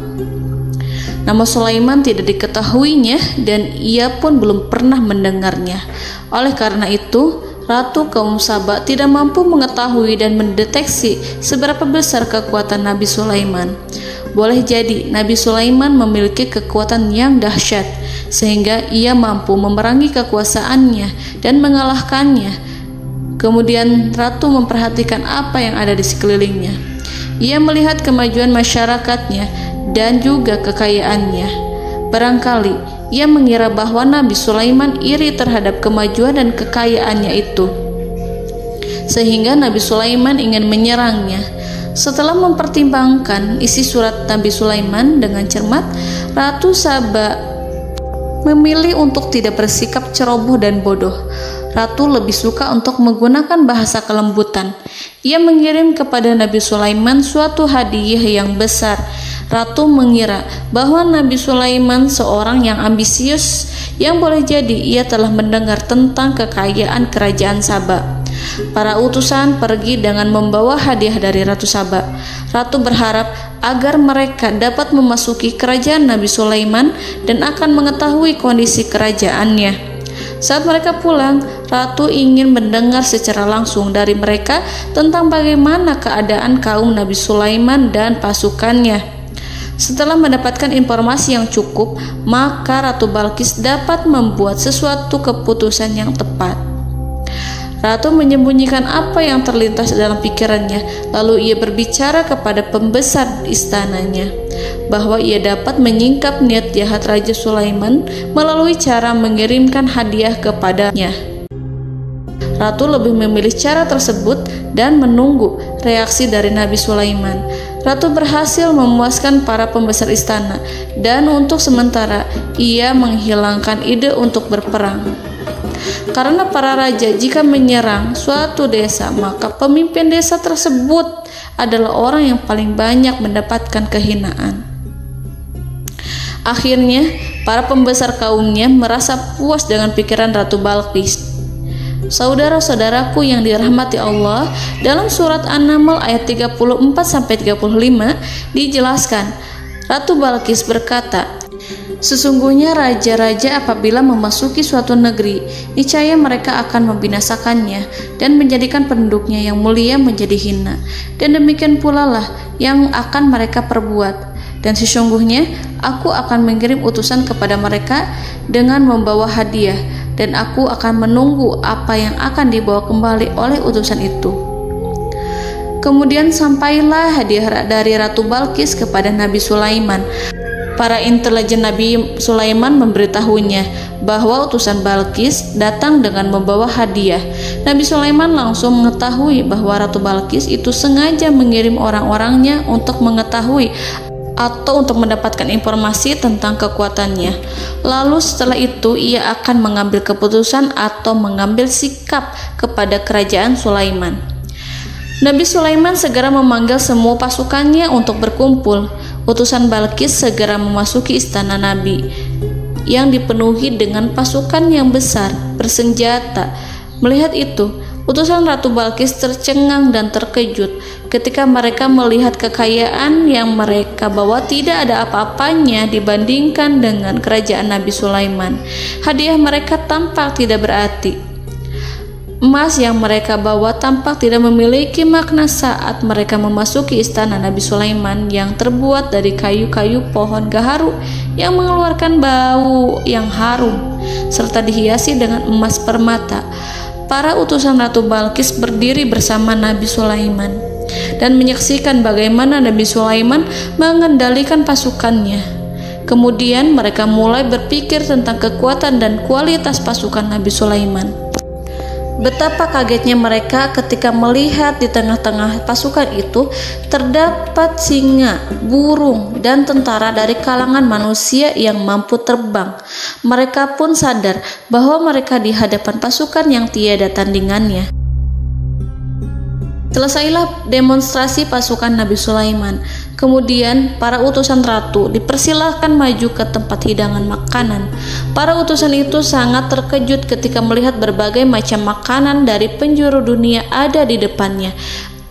Nama Sulaiman tidak diketahuinya dan ia pun belum pernah mendengarnya. Oleh karena itu, Ratu kaum Sabak tidak mampu mengetahui dan mendeteksi seberapa besar kekuatan Nabi Sulaiman. boleh jadi Nabi Sulaiman memiliki kekuatan yang dahsyat sehingga ia mampu memerangi kekuasaannya dan mengalahkannya. Kemudian ratu memperhatikan apa yang ada di sekelilingnya. Ia melihat kemajuan masyarakatnya dan juga kekayaannya. Barangkali ia mengira bahwa Nabi Sulaiman iri terhadap kemajuan dan kekayaannya itu, sehingga Nabi Sulaiman ingin menyerangnya. Setelah mempertimbangkan isi surat Nabi Sulaiman dengan cermat, Ratu Saba memilih untuk tidak bersikap ceroboh dan bodoh. Ratu lebih suka untuk menggunakan bahasa kelembutan. Ia mengirim kepada Nabi Sulaiman suatu hadiah yang besar. Ratu mengira bahwa Nabi Sulaiman seorang yang ambisius, yang boleh jadi ia telah mendengar tentang kekayaan kerajaan Saba. Para utusan pergi dengan membawa hadiah dari Ratu Saba. Ratu berharap agar mereka dapat memasuki kerajaan Nabi Sulaiman dan akan mengetahui kondisi kerajaannya. Saat mereka pulang, Ratu ingin mendengar secara langsung dari mereka tentang bagaimana keadaan kaum Nabi Sulaiman dan pasukannya. Setelah mendapatkan informasi yang cukup, maka Ratu Balqis dapat membuat sesuatu keputusan yang tepat. Ratu menyembunyikan apa yang terlintas dalam pikirannya, lalu ia berbicara kepada pembesar istananya bahwa ia dapat menyingkap niat jahat Raja Sulaiman melalui cara mengirimkan hadiah kepadanya. Ratu lebih memilih cara tersebut dan menunggu reaksi dari Nabi Sulaiman. Ratu berhasil memuaskan para pembesar istana, dan untuk sementara ia menghilangkan ide untuk berperang. Karena para raja jika menyerang suatu desa, maka pemimpin desa tersebut adalah orang yang paling banyak mendapatkan kehinaan. Akhirnya, para pembesar kaumnya merasa puas dengan pikiran Ratu Balqis. Saudara-saudaraku yang dirahmati Allah, dalam surat An-Naml ayat 34-35 dijelaskan, Ratu Balqis berkata, "Sesungguhnya raja-raja apabila memasuki suatu negeri, niscaya mereka akan membinasakannya dan menjadikan penduduknya yang mulia menjadi hina. Dan demikian pula lah yang akan mereka perbuat. Dan sesungguhnya aku akan mengirim utusan kepada mereka dengan membawa hadiah, dan aku akan menunggu apa yang akan dibawa kembali oleh utusan itu." Kemudian sampailah hadiah dari Ratu Balqis kepada Nabi Sulaiman. Para intelijen Nabi Sulaiman memberitahunya bahwa utusan Balqis datang dengan membawa hadiah. Nabi Sulaiman langsung mengetahui bahwa Ratu Balqis itu sengaja mengirim orang-orangnya untuk mengetahui atau untuk mendapatkan informasi tentang kekuatannya. Lalu setelah itu ia akan mengambil keputusan atau mengambil sikap kepada kerajaan Sulaiman. Nabi Sulaiman segera memanggil semua pasukannya untuk berkumpul. Utusan Balqis segera memasuki istana Nabi yang dipenuhi dengan pasukan yang besar bersenjata. Melihat itu, utusan Ratu Balqis tercengang dan terkejut ketika mereka melihat kekayaan yang mereka bawa tidak ada apa-apanya dibandingkan dengan kerajaan Nabi Sulaiman. Hadiah mereka tampak tidak berarti. Emas yang mereka bawa tampak tidak memiliki makna saat mereka memasuki istana Nabi Sulaiman yang terbuat dari kayu-kayu pohon gaharu yang mengeluarkan bau yang harum serta dihiasi dengan emas permata. Para utusan Ratu Balqis berdiri bersama Nabi Sulaiman dan menyaksikan bagaimana Nabi Sulaiman mengendalikan pasukannya. Kemudian mereka mulai berpikir tentang kekuatan dan kualitas pasukan Nabi Sulaiman. Betapa kagetnya mereka ketika melihat di tengah-tengah pasukan itu terdapat singa, burung, dan tentara dari kalangan manusia yang mampu terbang. Mereka pun sadar bahwa mereka di hadapan pasukan yang tiada tandingannya. Selesailah demonstrasi pasukan Nabi Sulaiman. Kemudian para utusan ratu dipersilahkan maju ke tempat hidangan makanan. Para utusan itu sangat terkejut ketika melihat berbagai macam makanan dari penjuru dunia ada di depannya.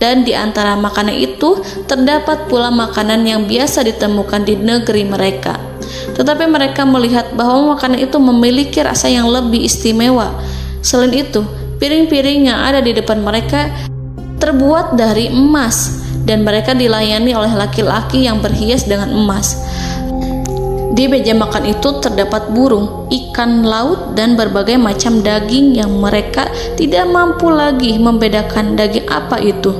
Dan di antara makanan itu terdapat pula makanan yang biasa ditemukan di negeri mereka. Tetapi mereka melihat bahwa makanan itu memiliki rasa yang lebih istimewa. Selain itu, piring-piring yang ada di depan mereka terbuat dari emas dan mereka dilayani oleh laki-laki yang berhias dengan emas. Di meja makan itu terdapat burung, ikan laut, dan berbagai macam daging yang mereka tidak mampu lagi membedakan daging apa itu.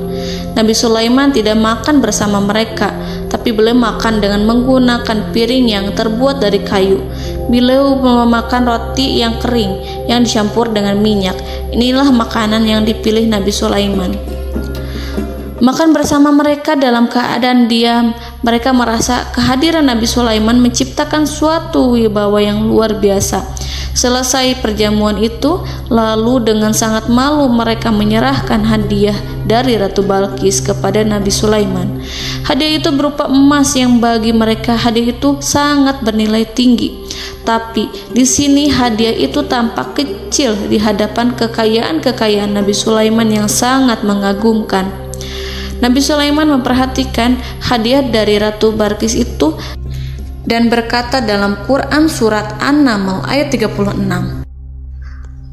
Nabi Sulaiman tidak makan bersama mereka, tapi beliau makan dengan menggunakan piring yang terbuat dari kayu. Beliau memakan roti yang kering yang dicampur dengan minyak. Inilah makanan yang dipilih Nabi Sulaiman. Makan bersama mereka dalam keadaan diam, mereka merasa kehadiran Nabi Sulaiman menciptakan suatu wibawa yang luar biasa. Selesai perjamuan itu, lalu dengan sangat malu mereka menyerahkan hadiah dari Ratu Balqis kepada Nabi Sulaiman. Hadiah itu berupa emas yang bagi mereka hadiah itu sangat bernilai tinggi. Tapi di sini hadiah itu tampak kecil di hadapan kekayaan Nabi Sulaiman yang sangat mengagumkan. Nabi Sulaiman memperhatikan hadiah dari Ratu Balqis itu dan berkata dalam Quran surat An-Naml ayat 36,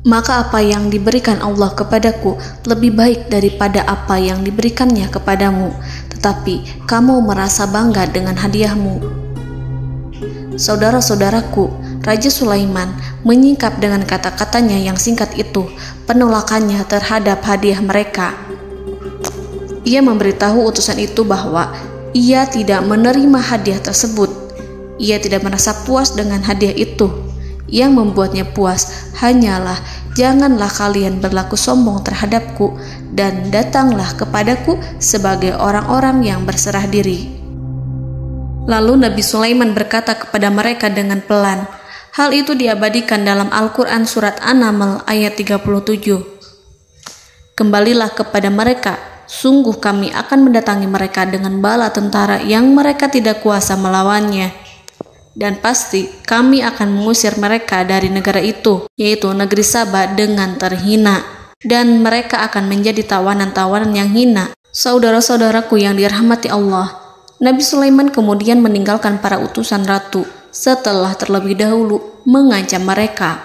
"Maka apa yang diberikan Allah kepadaku lebih baik daripada apa yang diberikannya kepadamu, tetapi kamu merasa bangga dengan hadiahmu." Saudara-saudaraku, Raja Sulaiman menyingkap dengan kata-katanya yang singkat itu penolakannya terhadap hadiah mereka. Ia memberitahu utusan itu bahwa ia tidak menerima hadiah tersebut. Ia tidak merasa puas dengan hadiah itu. Yang membuatnya puas hanyalah, janganlah kalian berlaku sombong terhadapku dan datanglah kepadaku sebagai orang-orang yang berserah diri. Lalu Nabi Sulaiman berkata kepada mereka dengan pelan. Hal itu diabadikan dalam Al-Quran surat An-Naml ayat 37. "Kembalilah kepada mereka, sungguh kami akan mendatangi mereka dengan bala tentara yang mereka tidak kuasa melawannya. Dan pasti kami akan mengusir mereka dari negara itu, yaitu negeri Saba, dengan terhina. Dan mereka akan menjadi tawanan-tawanan yang hina." Saudara-saudaraku yang dirahmati Allah, Nabi Sulaiman kemudian meninggalkan para utusan ratu setelah terlebih dahulu mengancam mereka.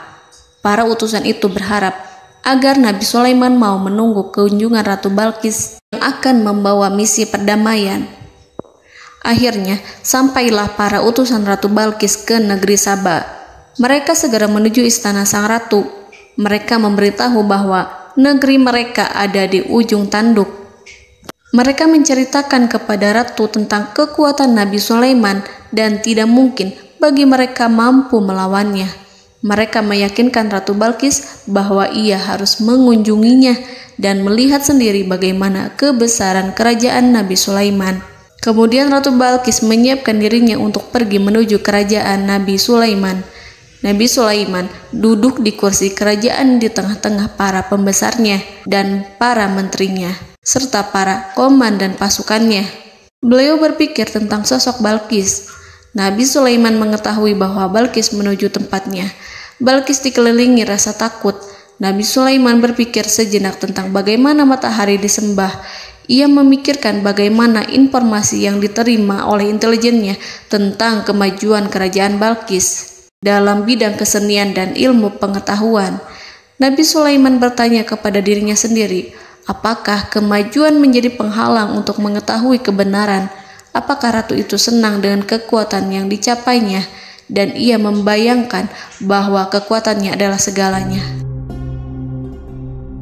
Para utusan itu berharap agar Nabi Sulaiman mau menunggu kunjungan Ratu Balqis yang akan membawa misi perdamaian. Akhirnya, sampailah para utusan Ratu Balqis ke negeri Saba. Mereka segera menuju istana sang ratu. Mereka memberitahu bahwa negeri mereka ada di ujung tanduk. Mereka menceritakan kepada ratu tentang kekuatan Nabi Sulaiman dan tidak mungkin bagi mereka mampu melawannya. Mereka meyakinkan Ratu Balqis bahwa ia harus mengunjunginya dan melihat sendiri bagaimana kebesaran kerajaan Nabi Sulaiman. Kemudian Ratu Balqis menyiapkan dirinya untuk pergi menuju kerajaan Nabi Sulaiman. Nabi Sulaiman duduk di kursi kerajaan di tengah-tengah para pembesarnya dan para menterinya, serta para komandan pasukannya. Beliau berpikir tentang sosok Balqis. Nabi Sulaiman mengetahui bahwa Balqis menuju tempatnya. Balqis dikelilingi rasa takut. Nabi Sulaiman berpikir sejenak tentang bagaimana matahari disembah. Ia memikirkan bagaimana informasi yang diterima oleh intelijennya tentang kemajuan kerajaan Balqis dalam bidang kesenian dan ilmu pengetahuan. Nabi Sulaiman bertanya kepada dirinya sendiri, apakah kemajuan menjadi penghalang untuk mengetahui kebenaran? Apakah ratu itu senang dengan kekuatan yang dicapainya? Dan ia membayangkan bahwa kekuatannya adalah segalanya.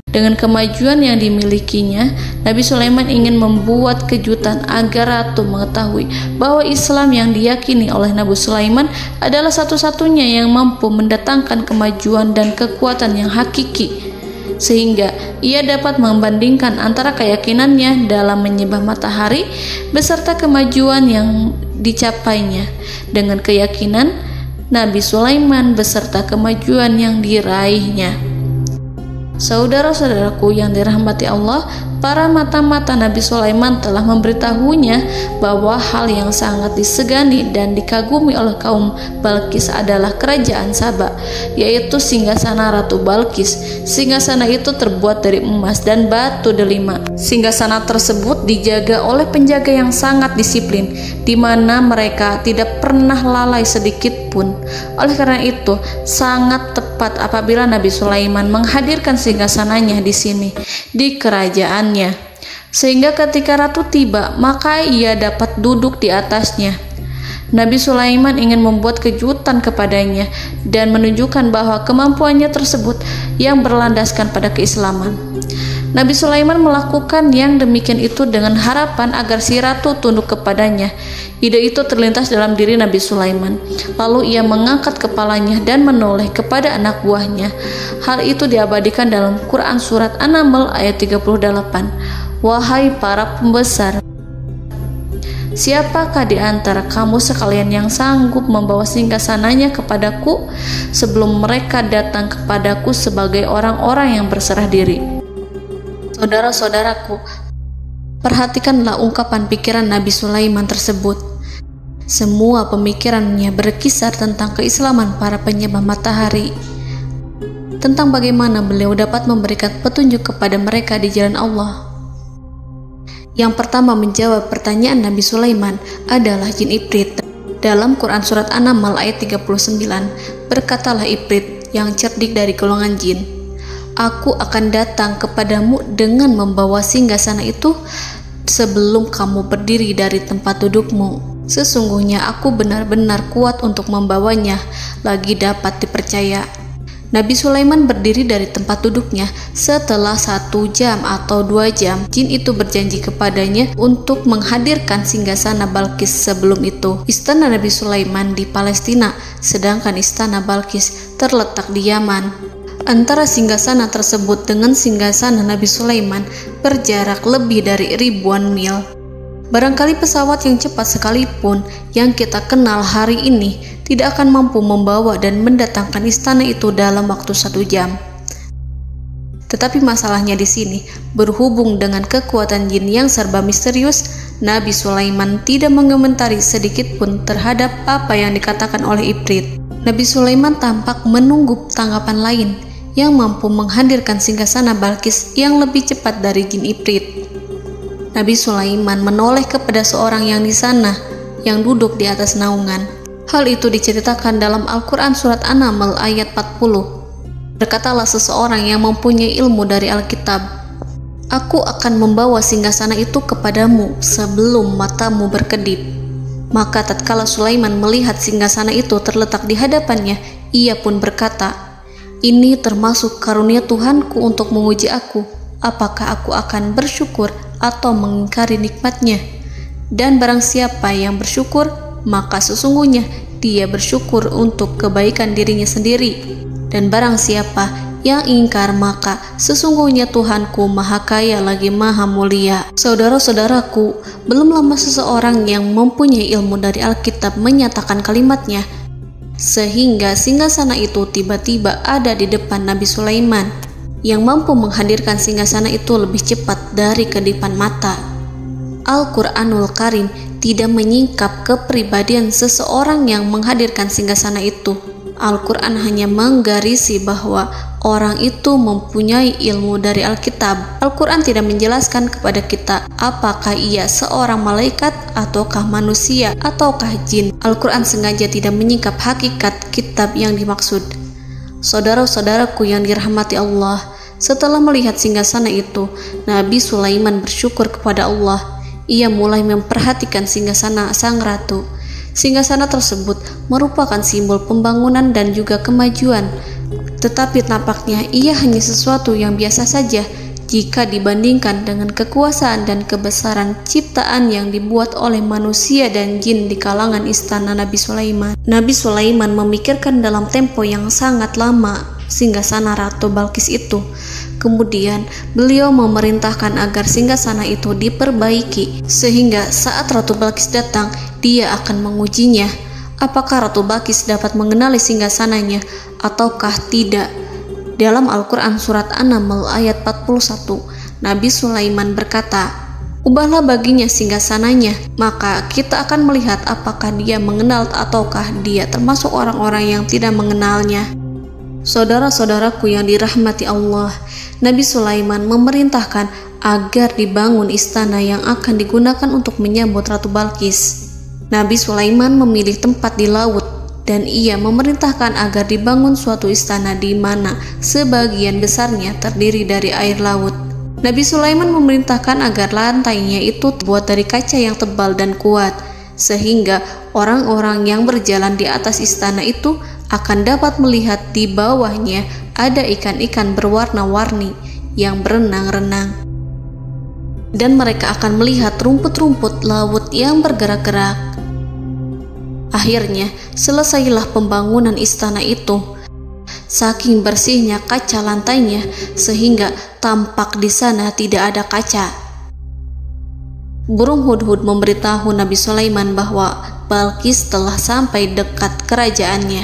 Dengan kemajuan yang dimilikinya, Nabi Sulaiman ingin membuat kejutan agar ratu mengetahui bahwa Islam yang diyakini oleh Nabi Sulaiman adalah satu-satunya yang mampu mendatangkan kemajuan dan kekuatan yang hakiki, sehingga ia dapat membandingkan antara keyakinannya dalam menyembah matahari beserta kemajuan yang dicapainya dengan keyakinan Nabi Sulaiman beserta kemajuan yang diraihnya. Saudara-saudaraku yang dirahmati Allah, para mata-mata Nabi Sulaiman telah memberitahunya bahwa hal yang sangat disegani dan dikagumi oleh kaum Balqis adalah kerajaan Saba, yaitu singgasana Ratu Balqis. Singgasana itu terbuat dari emas dan batu delima. Singgasana tersebut dijaga oleh penjaga yang sangat disiplin, di mana mereka tidak pernah lalai sedikit pun. Oleh karena itu, sangat tepat apabila Nabi Sulaiman menghadirkan singgasananya di sini, di kerajaannya. sehingga ketika ratu tiba, maka ia dapat duduk di atasnya. Nabi Sulaiman ingin membuat kejutan kepadanya dan menunjukkan bahwa kemampuannya tersebut yang berlandaskan pada keislaman. Nabi Sulaiman melakukan yang demikian itu dengan harapan agar si ratu tunduk kepadanya. Ide itu terlintas dalam diri Nabi Sulaiman. Lalu ia mengangkat kepalanya dan menoleh kepada anak buahnya. Hal itu diabadikan dalam Quran Surat An-Naml ayat 38. Wahai para pembesar, siapakah di antara kamu sekalian yang sanggup membawa singgasananya kepadaku sebelum mereka datang kepadaku sebagai orang-orang yang berserah diri? Saudara-saudaraku, perhatikanlah ungkapan pikiran Nabi Sulaiman tersebut. Semua pemikirannya berkisar tentang keislaman para penyembah matahari, tentang bagaimana beliau dapat memberikan petunjuk kepada mereka di jalan Allah. Yang pertama menjawab pertanyaan Nabi Sulaiman adalah jin Ifrit. Dalam Quran Surat An-Naml ayat 39, berkatalah Ifrit yang cerdik dari golongan jin, "Aku akan datang kepadamu dengan membawa singgasana itu sebelum kamu berdiri dari tempat dudukmu. Sesungguhnya aku benar-benar kuat untuk membawanya, lagi dapat dipercaya." Nabi Sulaiman berdiri dari tempat duduknya. Setelah 1 jam atau 2 jam, jin itu berjanji kepadanya untuk menghadirkan singgasana Balkis. Sebelum itu, istana Nabi Sulaiman di Palestina, sedangkan istana Balkis terletak di Yaman. Antara singgasana tersebut dengan singgasana Nabi Sulaiman berjarak lebih dari ribuan mil. Barangkali pesawat yang cepat sekalipun yang kita kenal hari ini tidak akan mampu membawa dan mendatangkan istana itu dalam waktu 1 jam. Tetapi masalahnya di sini, berhubung dengan kekuatan jin yang serba misterius, Nabi Sulaiman tidak mengomentari sedikit pun terhadap apa yang dikatakan oleh Ifrit. Nabi Sulaiman tampak menunggu tanggapan lain yang mampu menghadirkan singgasana Balkis yang lebih cepat dari jin Ifrit. Nabi Sulaiman menoleh kepada seorang yang di sana, yang duduk di atas naungan. Hal itu diceritakan dalam Al-Quran Surat An-Naml ayat 40. Berkatalah seseorang yang mempunyai ilmu dari Alkitab, "Aku akan membawa singgasana itu kepadamu sebelum matamu berkedip." Maka tatkala Sulaiman melihat singgasana itu terletak di hadapannya, ia pun berkata, "Ini termasuk karunia Tuhanku untuk menguji aku. Apakah aku akan bersyukur atau mengingkari nikmatnya? Dan barang siapa yang bersyukur, maka sesungguhnya dia bersyukur untuk kebaikan dirinya sendiri. Dan barang siapa yang ingkar, maka sesungguhnya Tuhanku maha kaya lagi maha mulia." Saudara-saudaraku, belum lama seseorang yang mempunyai ilmu dari Alkitab menyatakan kalimatnya, sehingga singgasana itu tiba-tiba ada di depan Nabi Sulaiman, yang mampu menghadirkan singgasana itu lebih cepat dari kedipan mata. Al-Quranul Karim tidak menyingkap kepribadian seseorang yang menghadirkan singgasana itu. Al-Quran hanya menggarisi bahwa orang itu mempunyai ilmu dari Alkitab. Al-Quran tidak menjelaskan kepada kita apakah ia seorang malaikat ataukah manusia ataukah jin. Al-Quran sengaja tidak menyingkap hakikat kitab yang dimaksud. Saudara-saudaraku yang dirahmati Allah, setelah melihat singgasana itu, Nabi Sulaiman bersyukur kepada Allah. Ia mulai memperhatikan singgasana sang ratu. Singgasana tersebut merupakan simbol pembangunan dan juga kemajuan, tetapi tampaknya ia hanya sesuatu yang biasa saja jika dibandingkan dengan kekuasaan dan kebesaran ciptaan yang dibuat oleh manusia dan jin di kalangan istana Nabi Sulaiman. Nabi Sulaiman memikirkan dalam tempo yang sangat lama singgasana Ratu Balkis itu. Kemudian beliau memerintahkan agar singgasana itu diperbaiki, sehingga saat Ratu Balkis datang, dia akan mengujinya. Apakah Ratu Balkis dapat mengenali singgasananya ataukah tidak? Dalam Al-Quran Surat An-Naml ayat 41, Nabi Sulaiman berkata, "Ubahlah baginya singgasananya, maka kita akan melihat apakah dia mengenal ataukah dia termasuk orang-orang yang tidak mengenalnya." Saudara-saudaraku yang dirahmati Allah, Nabi Sulaiman memerintahkan agar dibangun istana yang akan digunakan untuk menyambut Ratu Balkis. Nabi Sulaiman memilih tempat di laut, dan ia memerintahkan agar dibangun suatu istana di mana sebagian besarnya terdiri dari air laut. Nabi Sulaiman memerintahkan agar lantainya itu terbuat dari kaca yang tebal dan kuat, sehingga orang-orang yang berjalan di atas istana itu akan dapat melihat di bawahnya ada ikan-ikan berwarna-warni yang berenang-renang. Dan mereka akan melihat rumput-rumput laut yang bergerak-gerak. Akhirnya, selesailah pembangunan istana itu. Saking bersihnya kaca lantainya, sehingga tampak di sana tidak ada kaca. Burung hudhud memberitahu Nabi Sulaiman bahwa Balqis telah sampai dekat kerajaannya.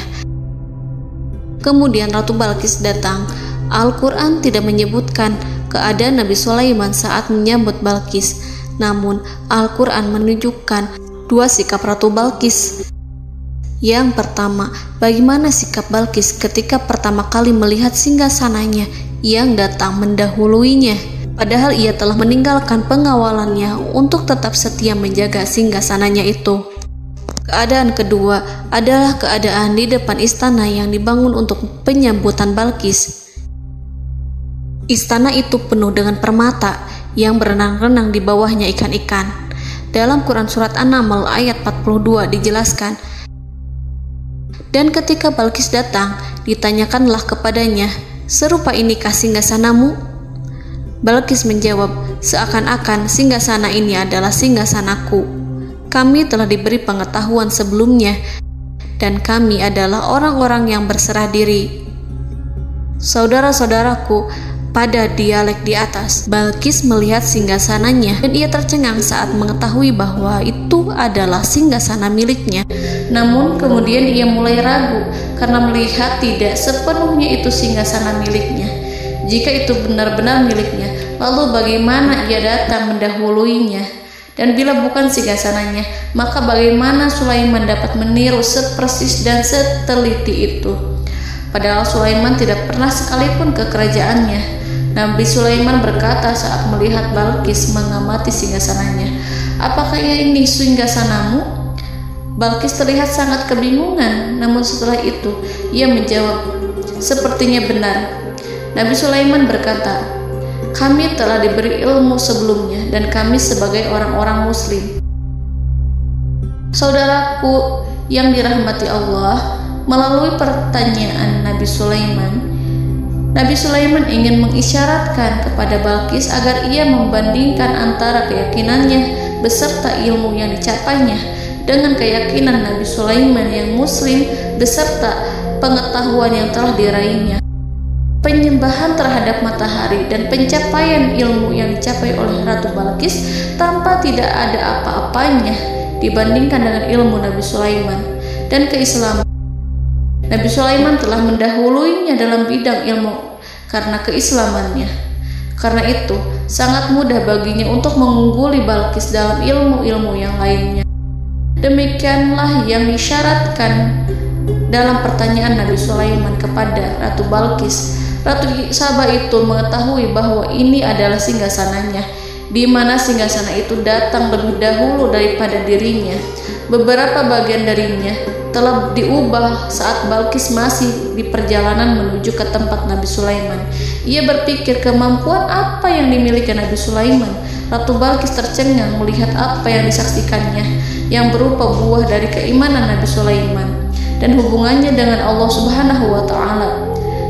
Kemudian Ratu Balqis datang. Al-Quran tidak menyebutkan keadaan Nabi Sulaiman saat menyambut Balqis, namun Al-Quran menunjukkan dua sikap Ratu Balqis. Yang pertama, bagaimana sikap Balqis ketika pertama kali melihat singgasananya yang datang mendahuluinya, padahal ia telah meninggalkan pengawalannya untuk tetap setia menjaga singgasananya itu. Keadaan kedua adalah keadaan di depan istana yang dibangun untuk penyambutan Balqis. Istana itu penuh dengan permata yang berenang-renang di bawahnya ikan-ikan. Dalam Quran Surat An-Naml ayat 42 dijelaskan, dan ketika Balqis datang, ditanyakanlah kepadanya, "Serupa inikah singgasanamu?" Balqis menjawab, "Seakan-akan singgasana ini adalah singgasanaku. Kami telah diberi pengetahuan sebelumnya, dan kami adalah orang-orang yang berserah diri." Saudara-saudaraku, pada dialek di atas, Balqis melihat singgasananya dan ia tercengang saat mengetahui bahwa itu adalah singgasana miliknya. Namun kemudian ia mulai ragu karena melihat tidak sepenuhnya itu singgasana miliknya. Jika itu benar-benar miliknya, lalu bagaimana ia datang mendahuluinya? Dan bila bukan singgasananya, maka bagaimana Sulaiman dapat meniru sepersis dan seteliti itu? Padahal Sulaiman tidak pernah sekalipun ke kerajaannya. Nabi Sulaiman berkata saat melihat Balqis mengamati singgasananya, "Apakah ini singgasanamu?" Balqis terlihat sangat kebingungan, namun setelah itu ia menjawab, "Sepertinya benar." Nabi Sulaiman berkata, "Kami telah diberi ilmu sebelumnya dan kami sebagai orang-orang muslim." Saudaraku yang dirahmati Allah, melalui pertanyaan Nabi Sulaiman ingin mengisyaratkan kepada Balqis agar ia membandingkan antara keyakinannya beserta ilmu yang dicapainya dengan keyakinan Nabi Sulaiman yang muslim beserta pengetahuan yang telah diraihnya. Penyembahan terhadap matahari dan pencapaian ilmu yang dicapai oleh Ratu Balqis tanpa tidak ada apa-apanya dibandingkan dengan ilmu Nabi Sulaiman dan keislaman. Nabi Sulaiman telah mendahuluinya dalam bidang ilmu karena keislamannya. Karena itu, sangat mudah baginya untuk mengungguli Balqis dalam ilmu-ilmu yang lainnya. Demikianlah yang disyaratkan dalam pertanyaan Nabi Sulaiman kepada Ratu Balqis. Ratu Saba itu mengetahui bahwa ini adalah singgasananya, di mana singgasana itu datang lebih dahulu daripada dirinya. Beberapa bagian darinya telah diubah saat Balqis masih di perjalanan menuju ke tempat Nabi Sulaiman. Ia berpikir kemampuan apa yang dimiliki Nabi Sulaiman. Ratu Balqis tercengang melihat apa yang disaksikannya, yang berupa buah dari keimanan Nabi Sulaiman dan hubungannya dengan Allah Subhanahu wa Ta'ala.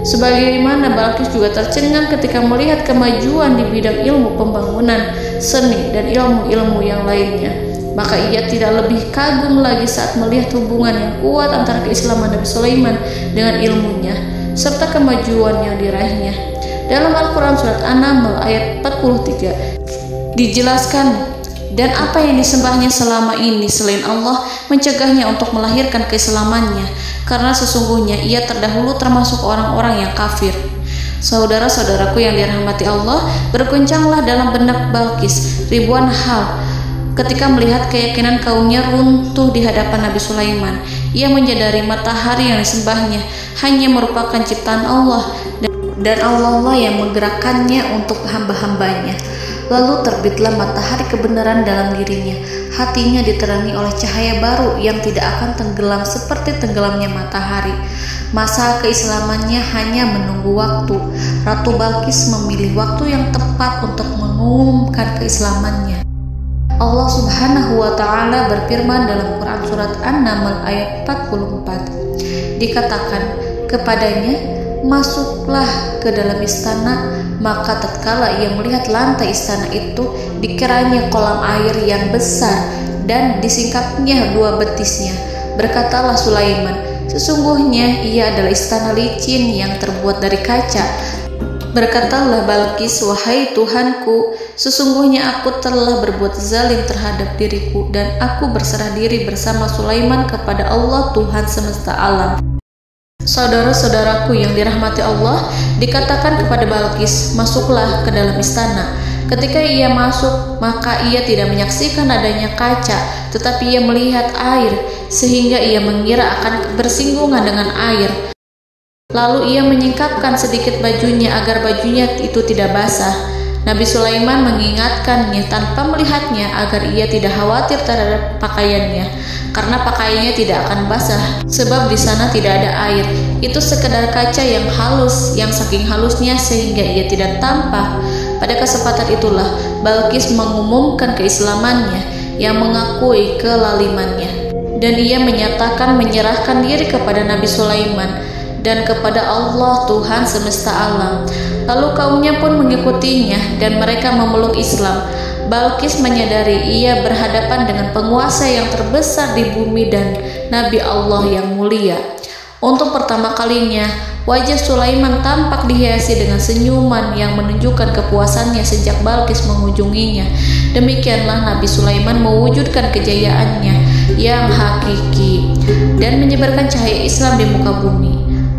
Sebagaimana Balqis juga tercengang ketika melihat kemajuan di bidang ilmu pembangunan, seni, dan ilmu-ilmu yang lainnya. Maka ia tidak lebih kagum lagi saat melihat hubungan yang kuat antara keislaman Nabi Sulaiman dengan ilmunya serta kemajuan yang diraihnya. Dalam Al-Quran Surat An-Naml ayat 43 dijelaskan, dan apa yang disembahnya selama ini selain Allah mencegahnya untuk melahirkan keislamannya, karena sesungguhnya ia terdahulu termasuk orang-orang yang kafir. Saudara-saudaraku yang dirahmati Allah, berguncanglah dalam benak Balqis ribuan hal ketika melihat keyakinan kaumnya runtuh di hadapan Nabi Sulaiman. Ia menyadari matahari yang disembahnya hanya merupakan ciptaan Allah, dan Allah lah yang menggerakkannya untuk hamba-hambanya. Lalu terbitlah matahari kebenaran dalam dirinya. Hatinya diterangi oleh cahaya baru yang tidak akan tenggelam seperti tenggelamnya matahari. Masa keislamannya hanya menunggu waktu. Ratu Balqis memilih waktu yang tepat untuk mengumumkan keislamannya. Allah Subhanahu wa Ta'ala berfirman dalam Quran Surat An-Naml ayat 44. Dikatakan kepadanya, masuklah ke dalam istana. Maka tatkala ia melihat lantai istana itu, dikiranya kolam air yang besar dan disingkapnya 2 betisnya. Berkatalah Sulaiman, sesungguhnya ia adalah istana licin yang terbuat dari kaca. Berkatalah Balqis, wahai Tuhanku, sesungguhnya aku telah berbuat zalim terhadap diriku dan aku berserah diri bersama Sulaiman kepada Allah Tuhan semesta alam. Saudara-saudaraku yang dirahmati Allah, dikatakan kepada Balqis, masuklah ke dalam istana. Ketika ia masuk, maka ia tidak menyaksikan adanya kaca, tetapi ia melihat air, sehingga ia mengira akan bersinggungan dengan air. Lalu ia menyingkapkan sedikit bajunya agar bajunya itu tidak basah. Nabi Sulaiman mengingatkannya tanpa melihatnya agar ia tidak khawatir terhadap pakaiannya, karena pakaiannya tidak akan basah sebab di sana tidak ada air. Itu sekedar kaca yang halus, yang saking halusnya sehingga ia tidak tampak. Pada kesempatan itulah Balqis mengumumkan keislamannya yang mengakui kelalimannya, dan ia menyatakan menyerahkan diri kepada Nabi Sulaiman dan kepada Allah Tuhan semesta alam. Lalu kaumnya pun mengikutinya dan mereka memeluk Islam. Balqis menyadari ia berhadapan dengan penguasa yang terbesar di bumi dan Nabi Allah yang mulia. Untuk pertama kalinya, wajah Sulaiman tampak dihiasi dengan senyuman yang menunjukkan kepuasannya sejak Balqis mengunjunginya. Demikianlah Nabi Sulaiman mewujudkan kejayaannya yang hakiki dan menyebarkan cahaya Islam di muka bumi.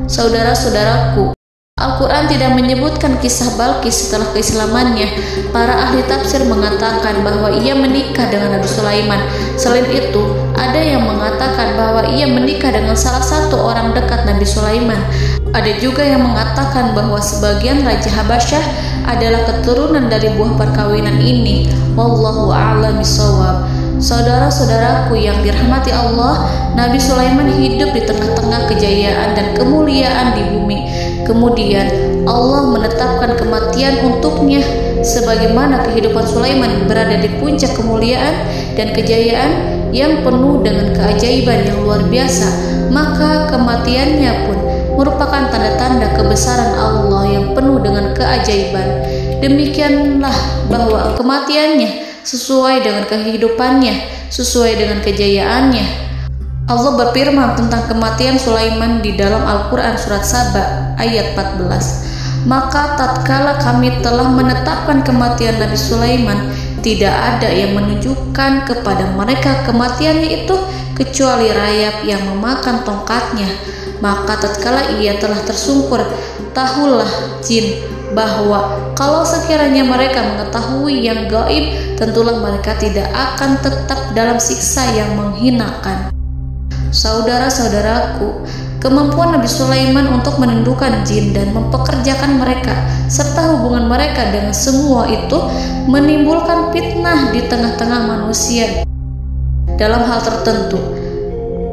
Saudara-saudaraku, Al-Quran tidak menyebutkan kisah Balqis setelah keislamannya. Para ahli tafsir mengatakan bahwa ia menikah dengan Nabi Sulaiman. Selain itu, ada yang mengatakan bahwa ia menikah dengan salah satu orang dekat Nabi Sulaiman. Ada juga yang mengatakan bahwa sebagian Raja Habasyah adalah keturunan dari buah perkawinan ini. Wallahu a'lam bishawab. Saudara-saudaraku yang dirahmati Allah, Nabi Sulaiman hidup di tengah-tengah kejayaan dan kemuliaan di bumi. Kemudian Allah menetapkan kematian untuknya, sebagaimana kehidupan Sulaiman berada di puncak kemuliaan dan kejayaan yang penuh dengan keajaiban yang luar biasa, maka kematiannya pun merupakan tanda-tanda kebesaran Allah yang penuh dengan keajaiban. Demikianlah bahwa kematiannya sesuai dengan kehidupannya, sesuai dengan kejayaannya. Allah berfirman tentang kematian Sulaiman di dalam Al-Quran Surat Saba ayat 14. Maka tatkala kami telah menetapkan kematian Nabi Sulaiman, tidak ada yang menunjukkan kepada mereka kematiannya itu kecuali rayap yang memakan tongkatnya. Maka tatkala ia telah tersungkur, tahulah jin bahwa kalau sekiranya mereka mengetahui yang gaib, tentulah mereka tidak akan tetap dalam siksa yang menghinakan. Saudara-saudaraku, kemampuan Nabi Sulaiman untuk menundukkan jin dan mempekerjakan mereka serta hubungan mereka dengan semua itu menimbulkan fitnah di tengah-tengah manusia dalam hal tertentu.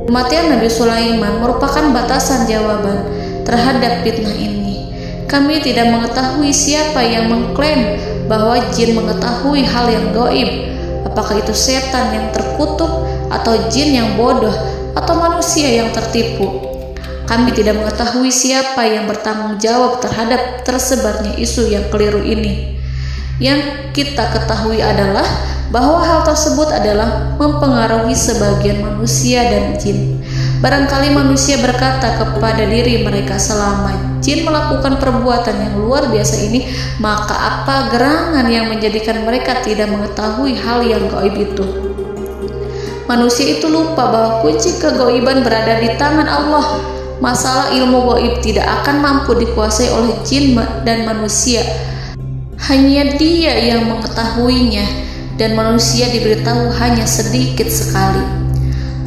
Kematian Nabi Sulaiman merupakan batasan jawaban terhadap fitnah ini. Kami tidak mengetahui siapa yang mengklaim bahwa jin mengetahui hal yang gaib. Apakah itu setan yang terkutuk, atau jin yang bodoh, atau manusia yang tertipu? Kami tidak mengetahui siapa yang bertanggung jawab terhadap tersebarnya isu yang keliru ini. Yang kita ketahui adalah bahwa hal tersebut adalah mempengaruhi sebagian manusia dan jin. Barangkali manusia berkata kepada diri mereka, selama jin melakukan perbuatan yang luar biasa ini, maka apa gerangan yang menjadikan mereka tidak mengetahui hal yang gaib itu? Manusia itu lupa bahwa kunci kegaiban berada di tangan Allah. Masalah ilmu gaib tidak akan mampu dikuasai oleh jin dan manusia. Hanya Dia yang mengetahuinya, dan manusia diberitahu hanya sedikit sekali.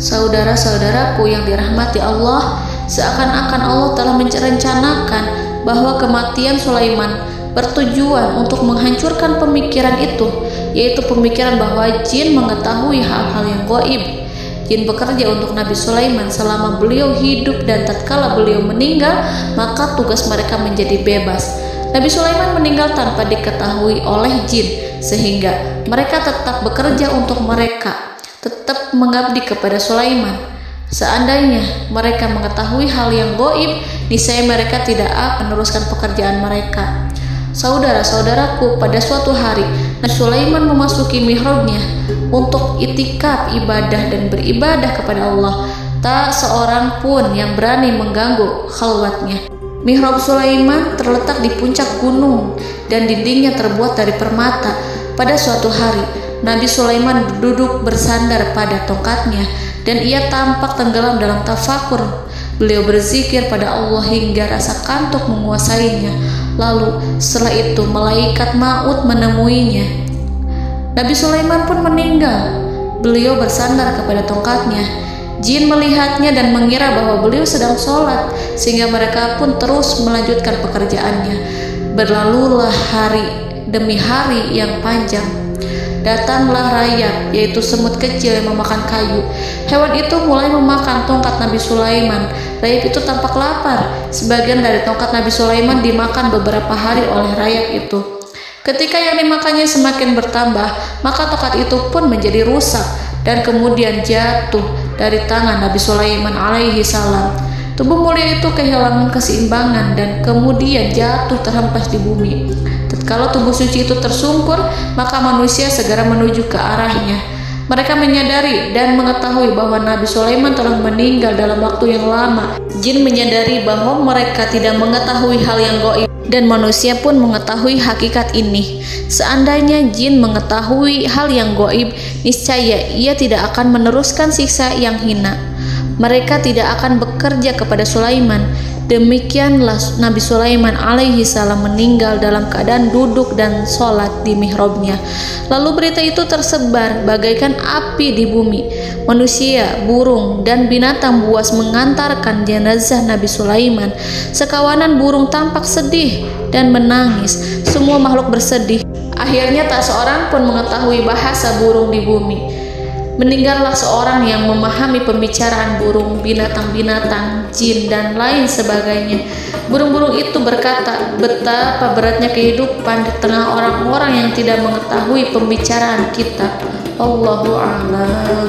Saudara-saudaraku yang dirahmati Allah, seakan-akan Allah telah merencanakan bahwa kematian Sulaiman bertujuan untuk menghancurkan pemikiran itu, yaitu pemikiran bahwa jin mengetahui hal-hal yang gaib. Jin bekerja untuk Nabi Sulaiman selama beliau hidup, dan tatkala beliau meninggal, maka tugas mereka menjadi bebas. Nabi Sulaiman meninggal tanpa diketahui oleh jin, sehingga mereka tetap bekerja untuk mereka, tetap mengabdi kepada Sulaiman. Seandainya mereka mengetahui hal yang gaib, niscaya mereka tidak akan meneruskan pekerjaan mereka. Saudara-saudaraku, pada suatu hari Nabi Sulaiman memasuki mihrabnya untuk itikaf ibadah dan beribadah kepada Allah. Tak seorang pun yang berani mengganggu khalwatnya. Mihrab Sulaiman terletak di puncak gunung dan dindingnya terbuat dari permata. Pada suatu hari, Nabi Sulaiman duduk bersandar pada tongkatnya dan ia tampak tenggelam dalam tafakur. Beliau berzikir pada Allah hingga rasa kantuk menguasainya. Lalu setelah itu malaikat maut menemuinya. Nabi Sulaiman pun meninggal. Beliau bersandar kepada tongkatnya. Jin melihatnya dan mengira bahwa beliau sedang sholat, sehingga mereka pun terus melanjutkan pekerjaannya. Berlalulah hari demi hari yang panjang. Datanglah rayap, yaitu semut kecil yang memakan kayu. Hewan itu mulai memakan tongkat Nabi Sulaiman. Rayap itu tampak lapar. Sebagian dari tongkat Nabi Sulaiman dimakan beberapa hari oleh rayap itu. Ketika yang dimakannya semakin bertambah, maka tongkat itu pun menjadi rusak dan kemudian jatuh dari tangan Nabi Sulaiman alaihi salam. Tubuh mulia itu kehilangan keseimbangan dan kemudian jatuh terhempas di bumi. Tatkala tubuh suci itu tersungkur, maka manusia segera menuju ke arahnya. Mereka menyadari dan mengetahui bahwa Nabi Sulaiman telah meninggal dalam waktu yang lama. Jin menyadari bahwa mereka tidak mengetahui hal yang gaib, dan manusia pun mengetahui hakikat ini. Seandainya jin mengetahui hal yang gaib, niscaya ia tidak akan meneruskan siksa yang hina. Mereka tidak akan bekerja kepada Sulaiman. Demikianlah Nabi Sulaiman alaihi salam meninggal dalam keadaan duduk dan sholat di mihrabnya. Lalu berita itu tersebar bagaikan api di bumi. Manusia, burung, dan binatang buas mengantarkan jenazah Nabi Sulaiman. Sekawanan burung tampak sedih dan menangis. Semua makhluk bersedih. Akhirnya tak seorang pun mengetahui bahasa burung di bumi. Meninggallah seorang yang memahami pembicaraan burung, binatang-binatang, jin, dan lain sebagainya. Burung-burung itu berkata, betapa beratnya kehidupan di tengah orang-orang yang tidak mengetahui pembicaraan kita. Allahu a'lam.